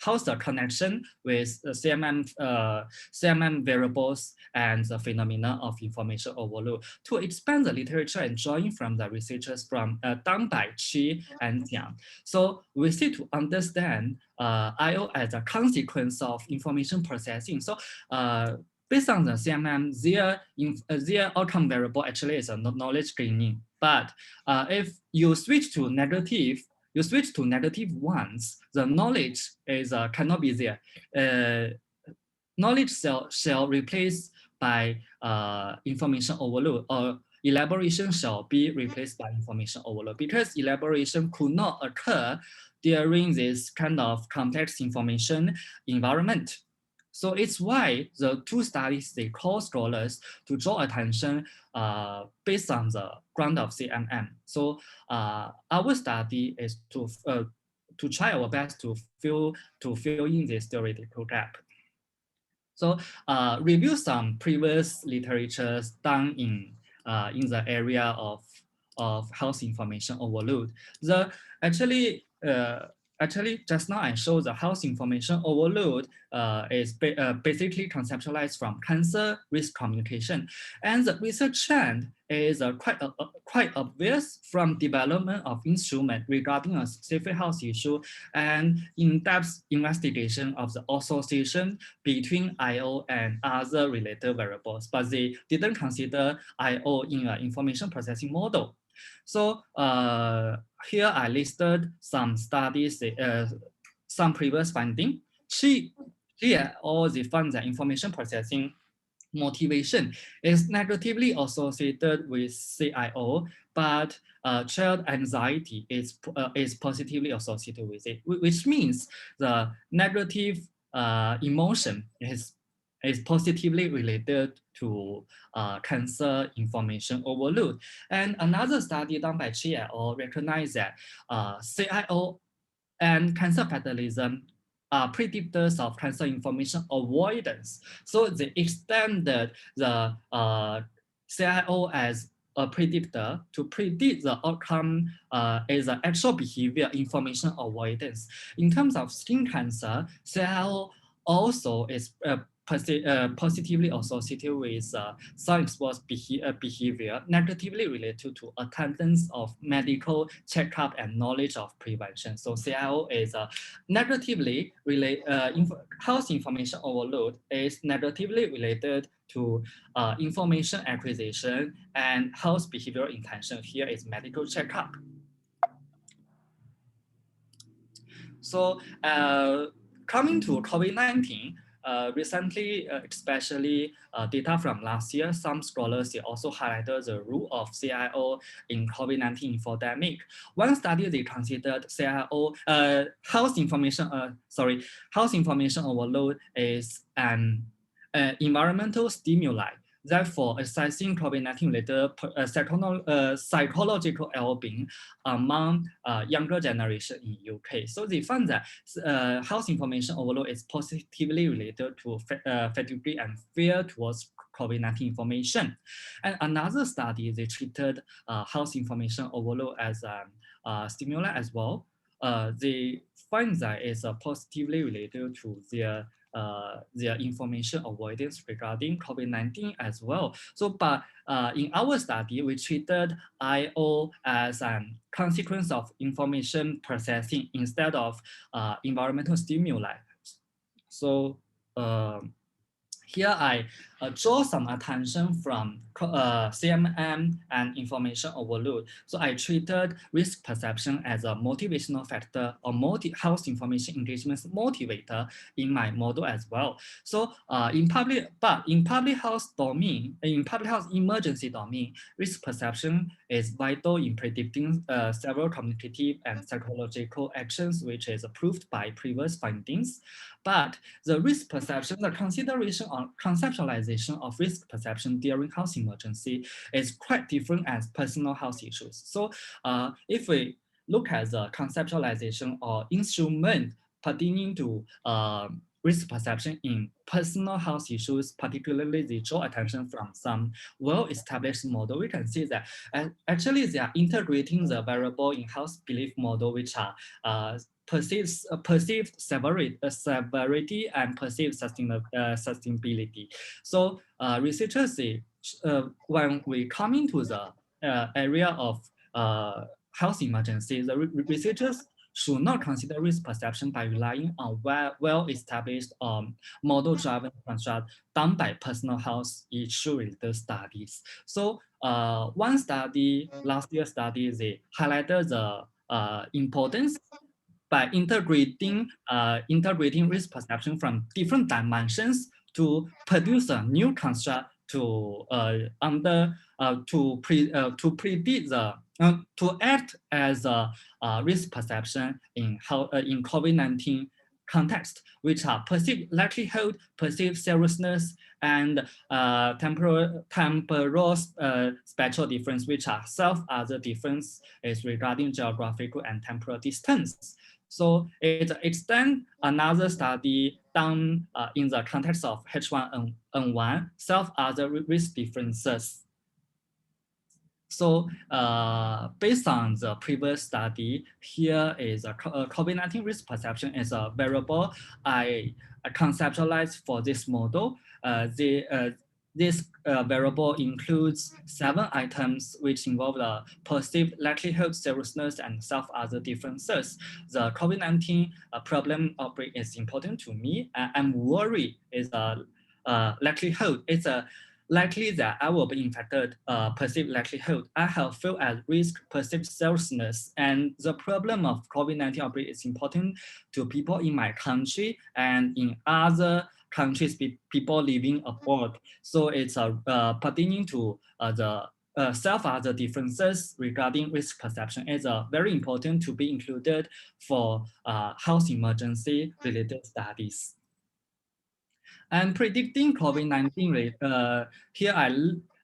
how's the connection with CMM variables and the phenomena of information overload. To expand the literature and drawing from the researchers from done by Chi and Jiang. So we seek to understand I/O as a consequence of information processing. So based on the CMM, their outcome variable actually is a knowledge gaining. But if you switch to negative ones, the knowledge is cannot be there. Knowledge shall replace by information overload, or elaboration shall be replaced by information overload, because elaboration could not occur during this kind of complex information environment. So it's why the two studies, they call scholars to draw attention based on the ground of CMM. So our study is to try our best to fill in this theoretical gap. So review some previous literatures done in the area of health information overload. Actually, just now I showed the health information overload is basically conceptualized from cancer risk communication, and the research trend is quite obvious from development of instrument regarding a specific health issue and in-depth investigation of the association between IO and other related variables, but they didn't consider IO in an information processing model. So here I listed some studies, some previous findings. Here, all the funds and information processing motivation is negatively associated with CIO, but child anxiety is positively associated with it, which means the negative emotion is positively related to cancer information overload. And another study done by Chi et al. Recognized that CIO and cancer fatalism are predictors of cancer information avoidance. So they extended the CIO as a predictor to predict the outcome as an actual behavior information avoidance. In terms of skin cancer, CIO also is positively associated with some exposed behavior negatively related to attendance of medical checkup and knowledge of prevention. So CIO is negatively related, health information overload is negatively related to information acquisition and health behavioral intention. Here is medical checkup. So coming to COVID-19, recently, especially data from last year, some scholars also highlighted the role of CIO in COVID-19 infodemic. One study they considered CIO health information overload is an environmental stimuli. Therefore, assessing COVID-19 related psychological well-being among younger generation in UK. So they found that health information overload is positively related to fatigue and fear towards COVID-19 information. And another study, they treated health information overload as a stimuli as well. They find that it's positively related to their information avoidance regarding COVID-19 as well. So, but in our study, we treated IO as a consequence of information processing instead of environmental stimuli. So here I draw some attention from CMM and information overload. So I treated risk perception as a motivational factor or health information engagement motivator in my model as well. So in public health domain, in public health emergency domain, risk perception is vital in predicting several communicative and psychological actions, which is approved by previous findings. But the risk perception, the consideration or conceptualization of risk perception during health emergency is quite different as personal health issues. So if we look at the conceptualization or instrument pertaining to risk perception in personal health issues, particularly they draw attention from some well-established model, we can see that actually they are integrating the variable in health belief model, which are perceived severity and perceived sustainability. So researchers say when we come into the area of health emergency, the researchers should not consider risk perception by relying on well-established model-driven construct done by personal health issue-related studies. So one study, last year's study, they highlighted the importance by integrating risk perception from different dimensions to produce a new construct to predict the to act as a risk perception in COVID-19 context, which are perceived likelihood, perceived seriousness, and temporal spatial difference, which are other difference is regarding geographical and temporal distance. So it extends another study done in the context of H1N1 self-other risk differences. So based on the previous study, here is a COVID-19 risk perception as a variable I conceptualized for this model. This variable includes 7 items which involve the perceived likelihood, seriousness, and self-other differences. The COVID-19 problem outbreak is important to me. I'm worried is a likelihood. It's a likely that I will be infected, perceived likelihood. I have felt at risk, perceived seriousness. And the problem of COVID-19 outbreak is important to people in my country and in other countries, people living abroad. So it's pertaining to the self-other differences regarding risk perception is very important to be included for health emergency related studies. And predicting COVID-19, here I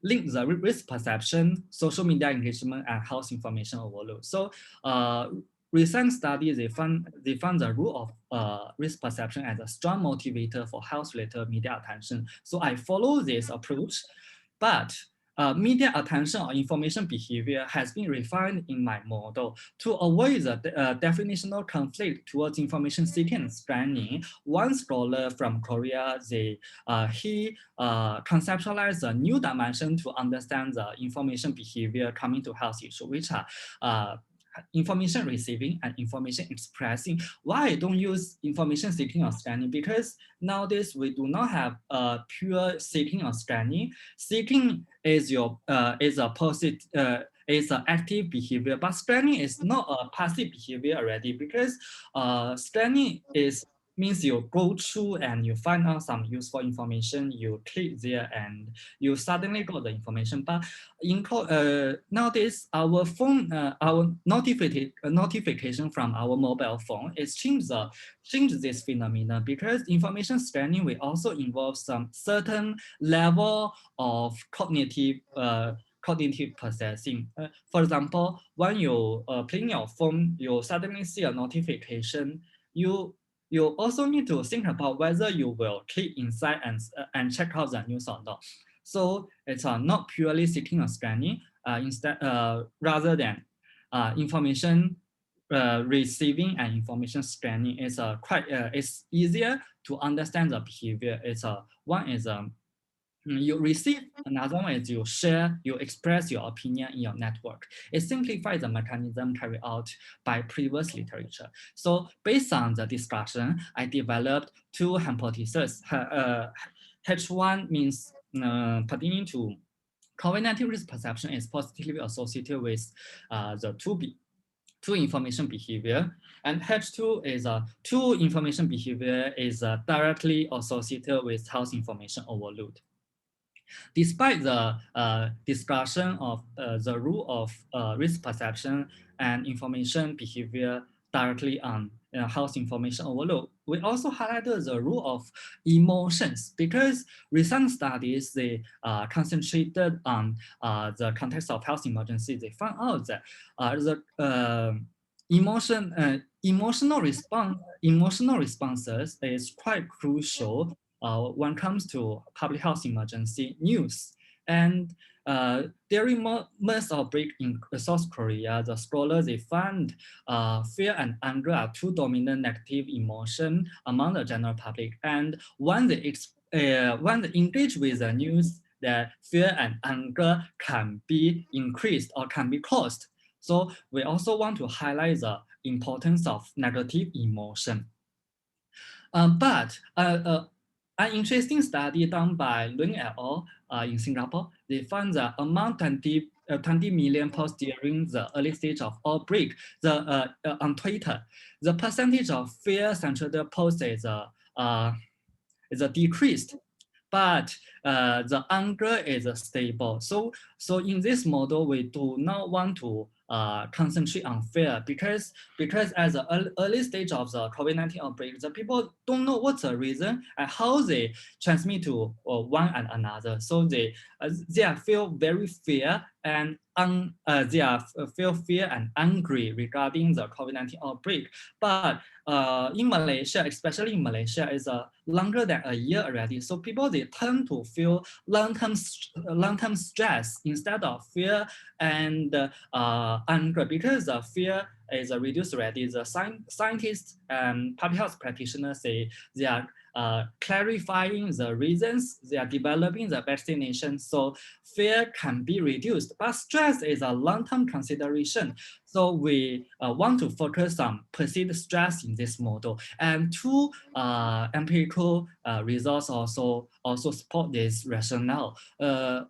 link the risk perception, social media engagement, and health information overload. So recent studies, they found the role of risk perception as a strong motivator for health-related media attention. So I follow this approach, but media attention or information behavior has been refined in my model to avoid the definitional conflict towards information seeking and scanning. One scholar from Korea, he conceptualized a new dimension to understand the information behavior coming to health issue, which are information receiving and information expressing. Why I don't use information seeking or scanning? Because nowadays we do not have pure seeking or scanning. Seeking is a positive is an active behavior, but scanning is not a passive behavior already, because scanning means you go through and you find out some useful information, you click there and you suddenly got the information. But nowadays, our phone, our notification from our mobile phone is change this phenomenon, because information scanning will also involve some certain level of cognitive processing. For example, when you playing your phone, you suddenly see a notification, you also need to think about whether you will click inside and check out the news or not. So it's not purely seeking or scanning, instead rather than information receiving and information scanning is it's easier to understand the behavior. It's one is you receive, another one is you share, you express your opinion in your network. It simplifies the mechanism carried out by previous literature. So based on the discussion, I developed 2 hypotheses. H1 means pertaining to COVID-19 risk perception is positively associated with the two information behavior, and H2 is two information behavior is directly associated with health information overload. Despite the discussion of the role of risk perception and information behavior directly on health information overload, we also highlighted the role of emotions, because recent studies, they concentrated on the context of health emergency. They found out that the emotional responses is quite crucial when it comes to public health emergency news. And during MERS outbreak in South Korea, the scholars, they found fear and anger are 2 dominant negative emotions among the general public. And when they engage with the news, that fear and anger can be increased or can be caused. So we also want to highlight the importance of negative emotion. But an interesting study done by Lung et al. In Singapore, they found that among 20 million posts during the early stage of outbreak, on Twitter, the percentage of fear-centered posts is decreased, but the anger is stable. So in this model, we do not want to concentrate on fear, because as the early stage of the COVID-19 outbreak, the people don't know what's the reason and how they transmit to one and another. So they feel very fear, and feel fear and angry regarding the COVID-19 outbreak. But in Malaysia, especially in Malaysia, is longer than a year already. So people, they tend to feel long-term stress instead of fear and anger, because fear is reduced already. The scientists and public health practitioners say they are clarifying the reasons, they are developing the vaccination, so fear can be reduced. But stress is a long-term consideration. So we want to focus on perceived stress in this model. And two empirical results also support this rationale.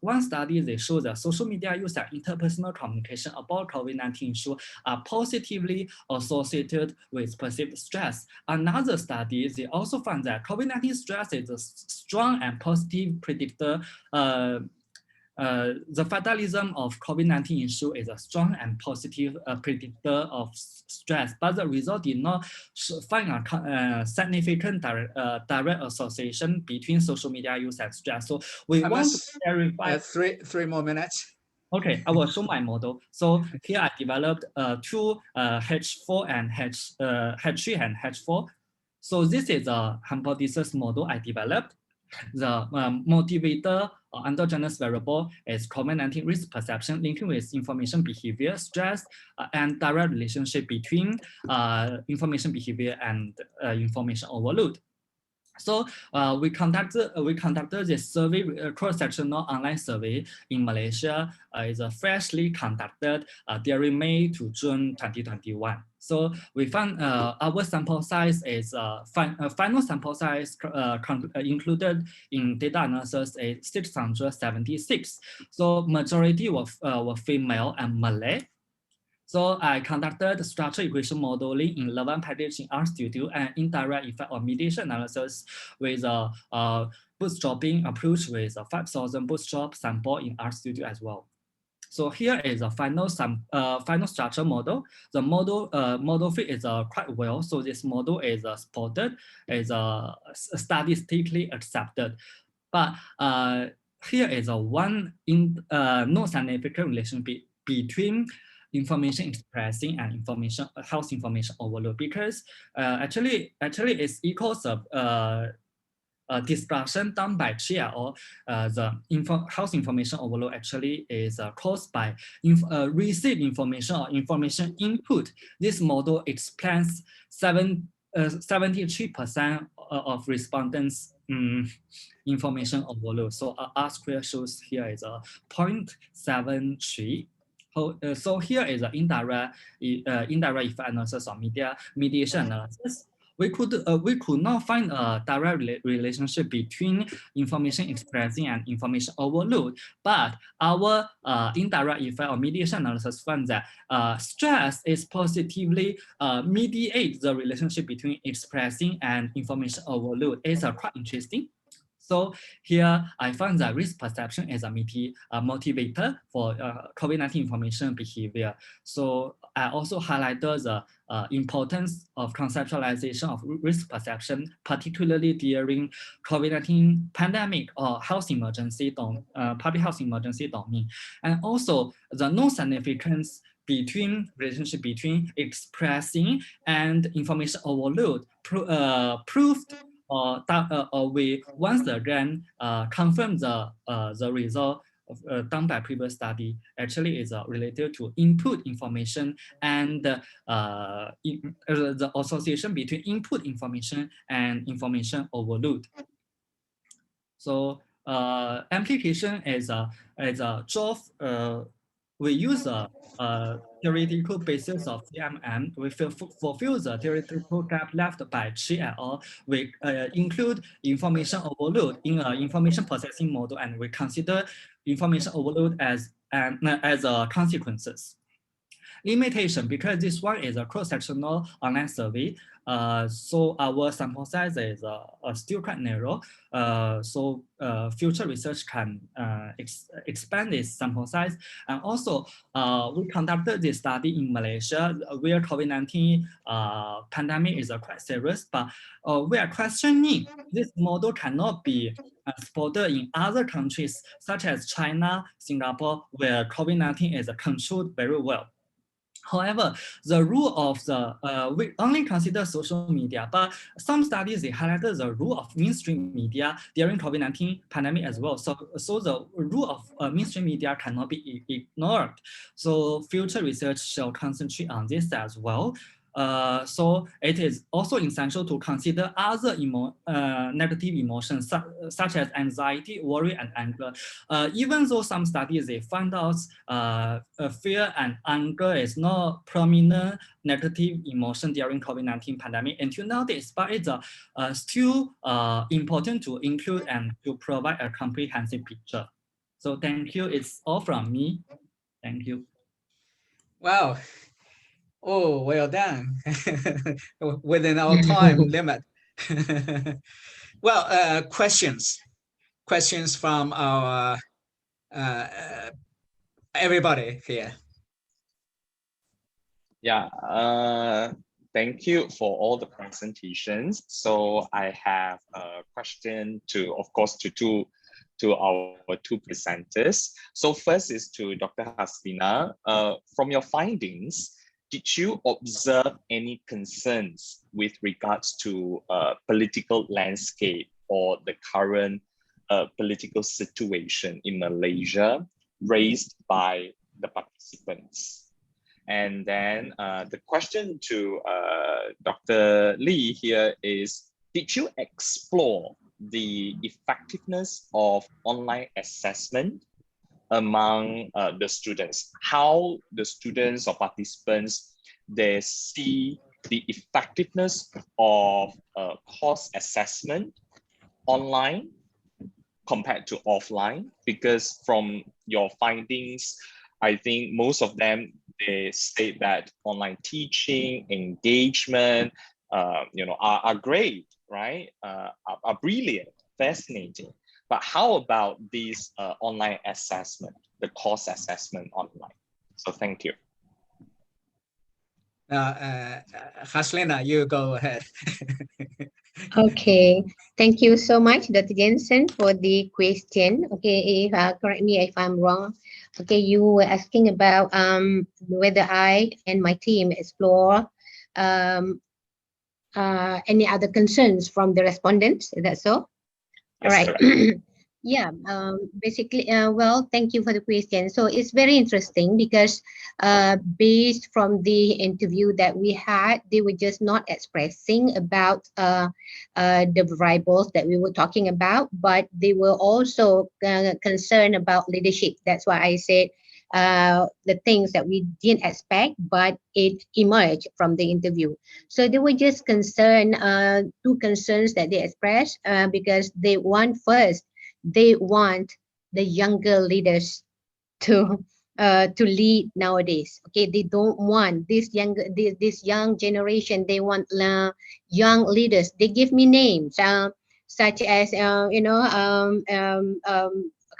One study, they show that social media use and interpersonal communication about COVID-19 issue are positively associated with perceived stress. Another study, they also found that COVID-19 stress is a strong and positive predictor. The fatalism of COVID-19 issue is a strong and positive predictor of stress, but the result did not find a significant direct association between social media use and stress. So we want to clarify. Three more minutes. Okay, I will show my model. So here I developed two H4 and H3 and H4. So this is a hypothesis model I developed. The motivator or endogenous variable is COVID-19 risk perception linking with information behavior, stress, and direct relationship between information behavior and information overload. So we conducted this survey, cross-sectional online survey in Malaysia. Is freshly conducted during May to June 2021. So we found our sample size is final sample size included in data analysis is 676. So majority were female and Malay. So I conducted structure equation modeling in Lavaan package in RStudio and indirect effect of mediation analysis with a bootstrapping approach with a 5,000 bootstrap sample in RStudio as well. So here is a final structure model. The model fit is quite well. So this model is supported, is statistically accepted. But here is one no significant relationship between information expressing and health information overload, because actually it's equals discussion done by Chia or the health information overload actually is caused by received information or information input. This model explains 73% of respondents information overload. So R square shows here is a 0.73. So here is an indirect effect analysis or mediation analysis. We could not find a direct relationship between information expressing and information overload, but our indirect effect or mediation analysis found that stress is positively mediate the relationship between expressing and information overload. It's quite interesting. So here I found that risk perception is a motivator for COVID-19 information behavior. So I also highlighted the importance of conceptualization of risk perception, particularly during COVID-19 pandemic or health emergency, public health emergency domain, and also the no significance relationship between expressing and information overload proved or we once again confirm the result done by previous study actually is related to input information and the association between input information and information overload. So application is a job. We use a theoretical basis of CMM. We fulfill the theoretical gap left by Chi et al. We include information overload in an information processing model, and we consider information overload as consequences. Limitation, because this one is a cross-sectional online survey, So our sample size is still quite narrow. So future research can expand this sample size. And also, we conducted this study in Malaysia where COVID-19 pandemic is quite serious, but we are questioning this model cannot be supported in other countries such as China, Singapore, where COVID-19 is controlled very well. However, the rule of we only consider social media, but some studies they highlighted the role of mainstream media during COVID-19 pandemic as well. So the role of mainstream media cannot be ignored. So future research shall concentrate on this as well. So it is also essential to consider other negative emotions such as anxiety, worry, and anger. Even though some studies they find out fear and anger is not prominent negative emotion during COVID-19 pandemic until nowadays, but it's still important to include and to provide a comprehensive picture. So thank you. It's all from me. Thank you. Wow. Oh, well done. Within our time limit. Well, questions from our everybody here. Yeah, thank you for all the presentations. So I have a question to, of course, to our two presenters. So first is to Dr. Hastina. From your findings, did you observe any concerns with regards to political landscape or the current political situation in Malaysia raised by the participants? And then the question to Dr. Lee here is, did you explore the effectiveness of online assessment among the students? How the students or participants, they see the effectiveness of course assessment online compared to offline? Because from your findings, I think most of them, they state that online teaching, engagement, are great, right? Are brilliant, fascinating. But how about these online assessment, the course assessment online? So thank you. Haslina, you go ahead. Okay, thank you so much, Dr. Jensen, for the question. Okay, if correct me if I'm wrong. Okay, you were asking about whether I and my team explore any other concerns from the respondents. Is that so? Yes, all right. Yeah, basically, well, thank you for the question. So it's very interesting because based from the interview that we had, they were just not expressing about the variables that we were talking about, but they were also concerned about leadership. That's why I said the things that we didn't expect, but it emerged from the interview. So they were just concerned, two concerns that they expressed because they want first, they want the younger leaders to lead nowadays. Okay, they don't want this young generation. They want young leaders. They give me names such as Khairi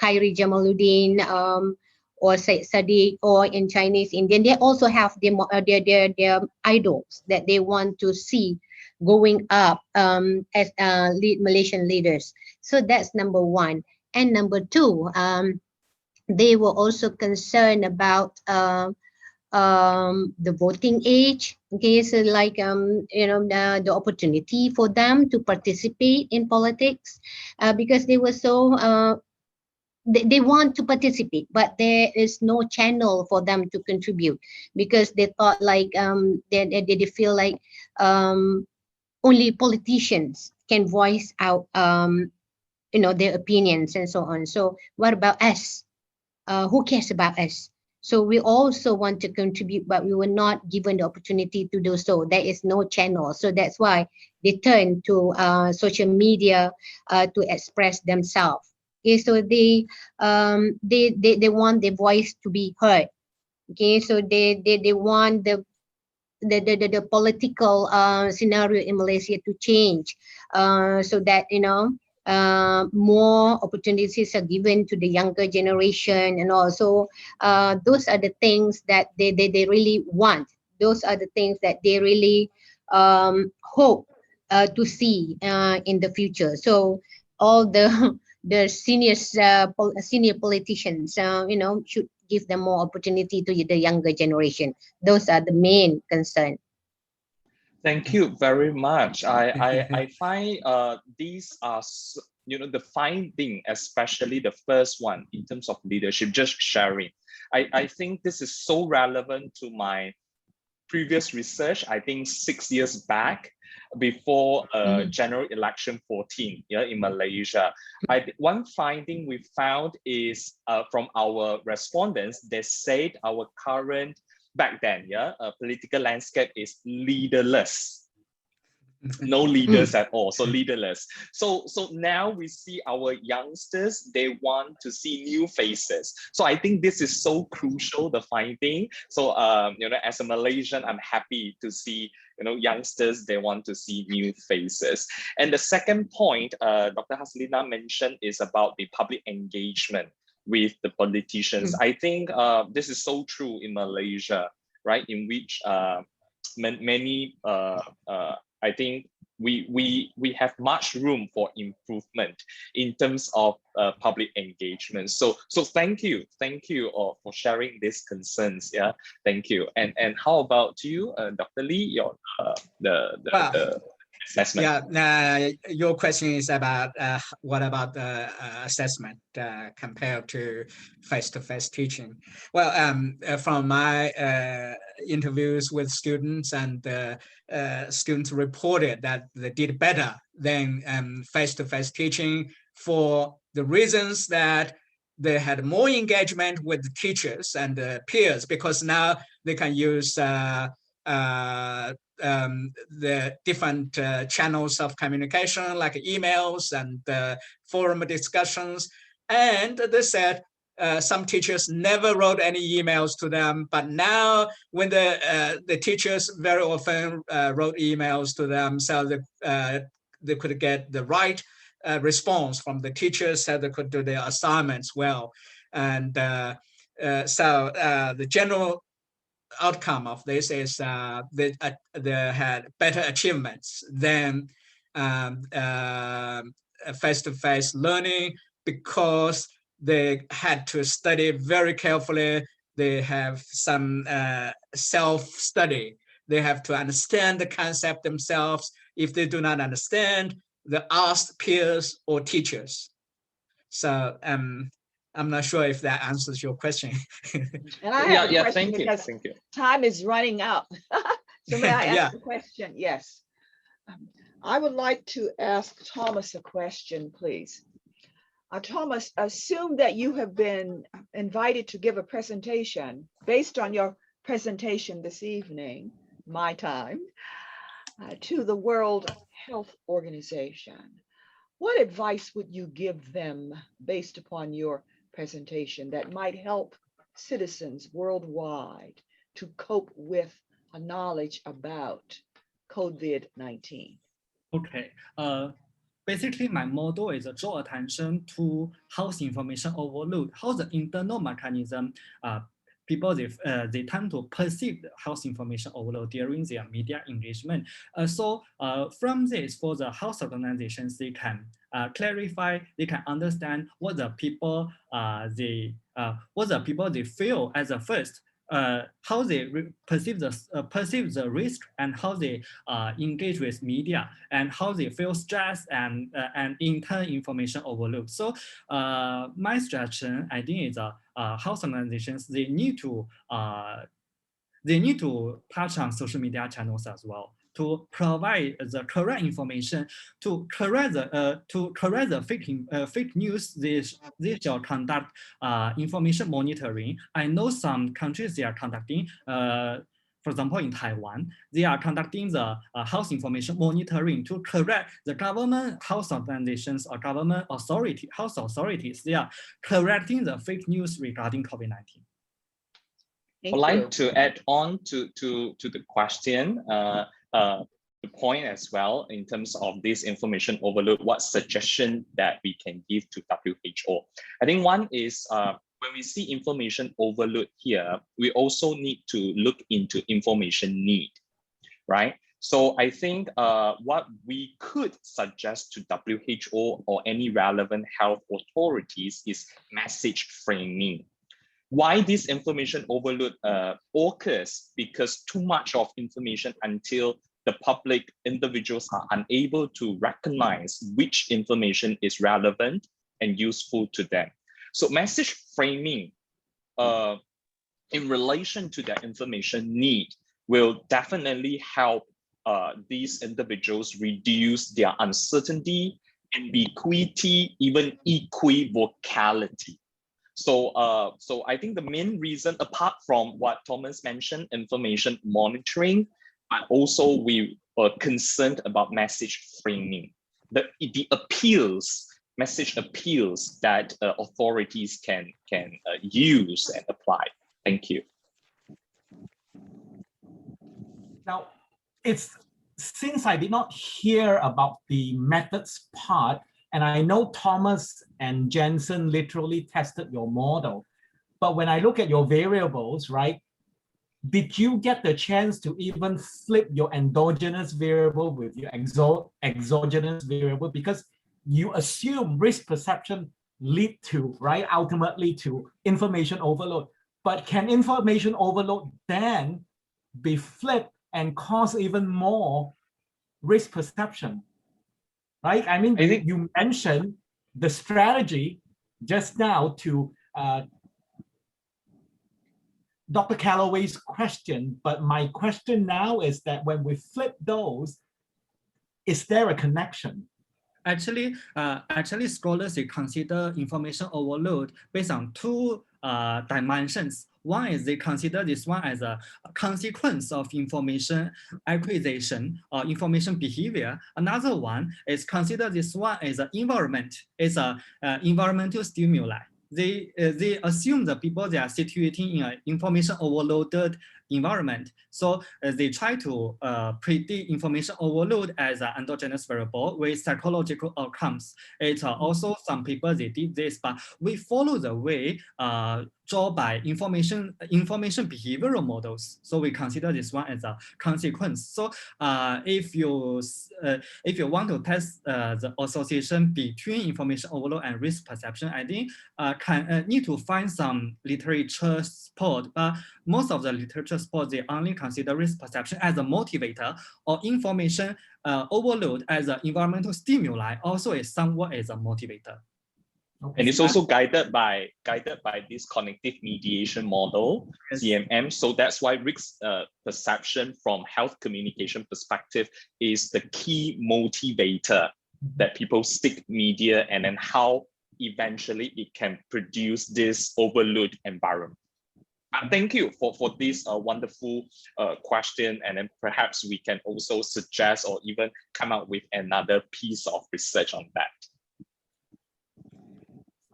Jamaluddin or Sadiq, or in Chinese Indian. They also have their idols that they want to see going up as Malaysian leaders. So that's number one. And number two, they were also concerned about the voting age. Okay, so like the opportunity for them to participate in politics, because they were so they want to participate, but there is no channel for them to contribute because they thought like they feel like only politicians can voice out their opinions and so on. So what about us? Who cares about us? So we also want to contribute, but we were not given the opportunity to do so. There is no channel. So that's why they turn to social media to express themselves. Okay, so they want their voice to be heard. Okay, so they want the political scenario in Malaysia to change, so that more opportunities are given to the younger generation, and also those are the things that they really want. Those are the things that they really hope to see in the future. So all the the senior politicians, should give them more opportunity to the younger generation. Those are the main concern. Thank you very much. I find these are the finding, especially the first one in terms of leadership, just sharing. I think this is so relevant to my previous research. I think 6 years back, before general election 14 in Malaysia. One finding we found is from our respondents, they said our current back then, political landscape is leaderless. No leaders at all, so leaderless. So now we see our youngsters, they want to see new faces. So I think this is so crucial, the finding. So as a Malaysian, I'm happy to see youngsters, they want to see new faces. And the second point Dr. Haslina mentioned is about the public engagement with the politicians. I think this is so true in Malaysia, right? In which many I think we have much room for improvement in terms of public engagement. So thank you for sharing these concerns. Yeah, thank you. And how about you, Dr. Lee? Your the assessment. Yeah, your question is about what about the assessment compared to face-to-face teaching? Well, from my interviews with students, and students reported that they did better than face-to-face teaching for the reasons that they had more engagement with the teachers and the peers, because now they can use the different channels of communication, like emails and forum discussions. And they said some teachers never wrote any emails to them, but now when the teachers very often wrote emails to them, so they could get the right response from the teachers, so they could do their assignments well. And so the general outcome of this is they had better achievements than face-to-face learning, because they had to study very carefully. They have some self-study. They have to understand the concept themselves. If they do not understand, they ask peers or teachers. So I'm not sure if that answers your question. And I have a question because thank you. time is running out. So may I ask a question? Yes. I would like to ask Thomas a question, please. Thomas, assume that you have been invited to give a presentation based on your presentation this evening, my time, to the World Health Organization. What advice would you give them based upon your presentation that might help citizens worldwide to cope with a knowledge about COVID-19? Okay. Basically, my model is draw attention to health information overload, how the internal mechanism people they tend to perceive the health information overload during their media engagement. So from this, for the health organizations, they can clarify, they can understand what the people they feel as a first. How they perceive the risk, and how they engage with media, and how they feel stress and in turn information overload. So my suggestion, I think, is health organizations, they need to touch on social media channels as well, to provide the correct information, to correct the fake news. They shall conduct information monitoring. I know some countries they are conducting. For example, in Taiwan, they are conducting the health information monitoring to correct the government health organizations or government health authorities. They are correcting the fake news regarding COVID-19. Thank I'd like you. to add on to the question, the point as well in terms of this information overload, what suggestion that we can give to WHO. I think one is when we see information overload here, we also need to look into information need, right? So I think what we could suggest to WHO or any relevant health authorities is message framing. Why this information overload occurs? Because too much of information until the public individuals are unable to recognize which information is relevant and useful to them. So message framing in relation to that information need will definitely help these individuals reduce their uncertainty, ambiguity, even equivocality. So I think the main reason, apart from what Thomas mentioned, information monitoring, but also we are concerned about message framing, the appeals, message appeals that authorities can use and apply. Thank you. Now, since I did not hear about the methods part, and I know Thomas and Jensen literally tested your model, but when I look at your variables, right, did you get the chance to even flip your endogenous variable with your exogenous variable? Because you assume risk perception lead to, right, ultimately to information overload. But can information overload then be flipped and cause even more risk perception? Right? I mean, you mentioned the strategy just now to Dr. Calloway's question, but my question now is that when we flip those, is there a connection? Actually, scholars they consider information overload based on two dimensions. One is they consider this one as a consequence of information acquisition or information behavior. Another one is consider this one as an environment, is a environmental stimuli. They assume the people they are situating in an information overloaded environment. So they try to predict information overload as an endogenous variable with psychological outcomes. It's also some people they did this, but we follow the way drawn by information behavioral models. So we consider this one as a consequence. So if you want to test the association between information overload and risk perception, I think need to find some literature support, but most of the literature support, they only consider risk perception as a motivator, or information overload as an environmental stimuli also is somewhat as a motivator. Okay. And it's also guided by this cognitive mediation model, Yes. CMM. So that's why risk perception from health communication perspective is the key motivator that people stick media, and then how eventually it can produce this overload environment. Thank you for this wonderful question, and then perhaps we can also suggest or even come up with another piece of research on that.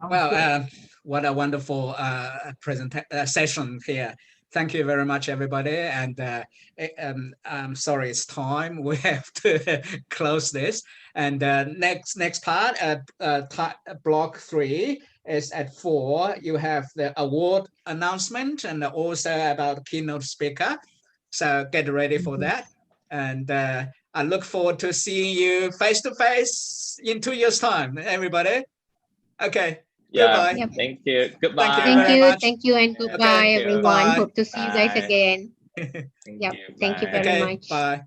Well, what a wonderful session here. Thank you very much, everybody. And I'm sorry, it's time. We have to close this. And next part, block 3 is at 4. You have the award announcement and also about keynote speaker. So get ready for that. And I look forward to seeing you face to face in 2 years' time, everybody. Okay. Yeah, goodbye. Yep. Thank you. Goodbye. Thank you, and goodbye, Okay, everyone. bye. Hope to see you guys Bye. again. Thank Yep. you. Thank you Bye. very Okay, much. bye.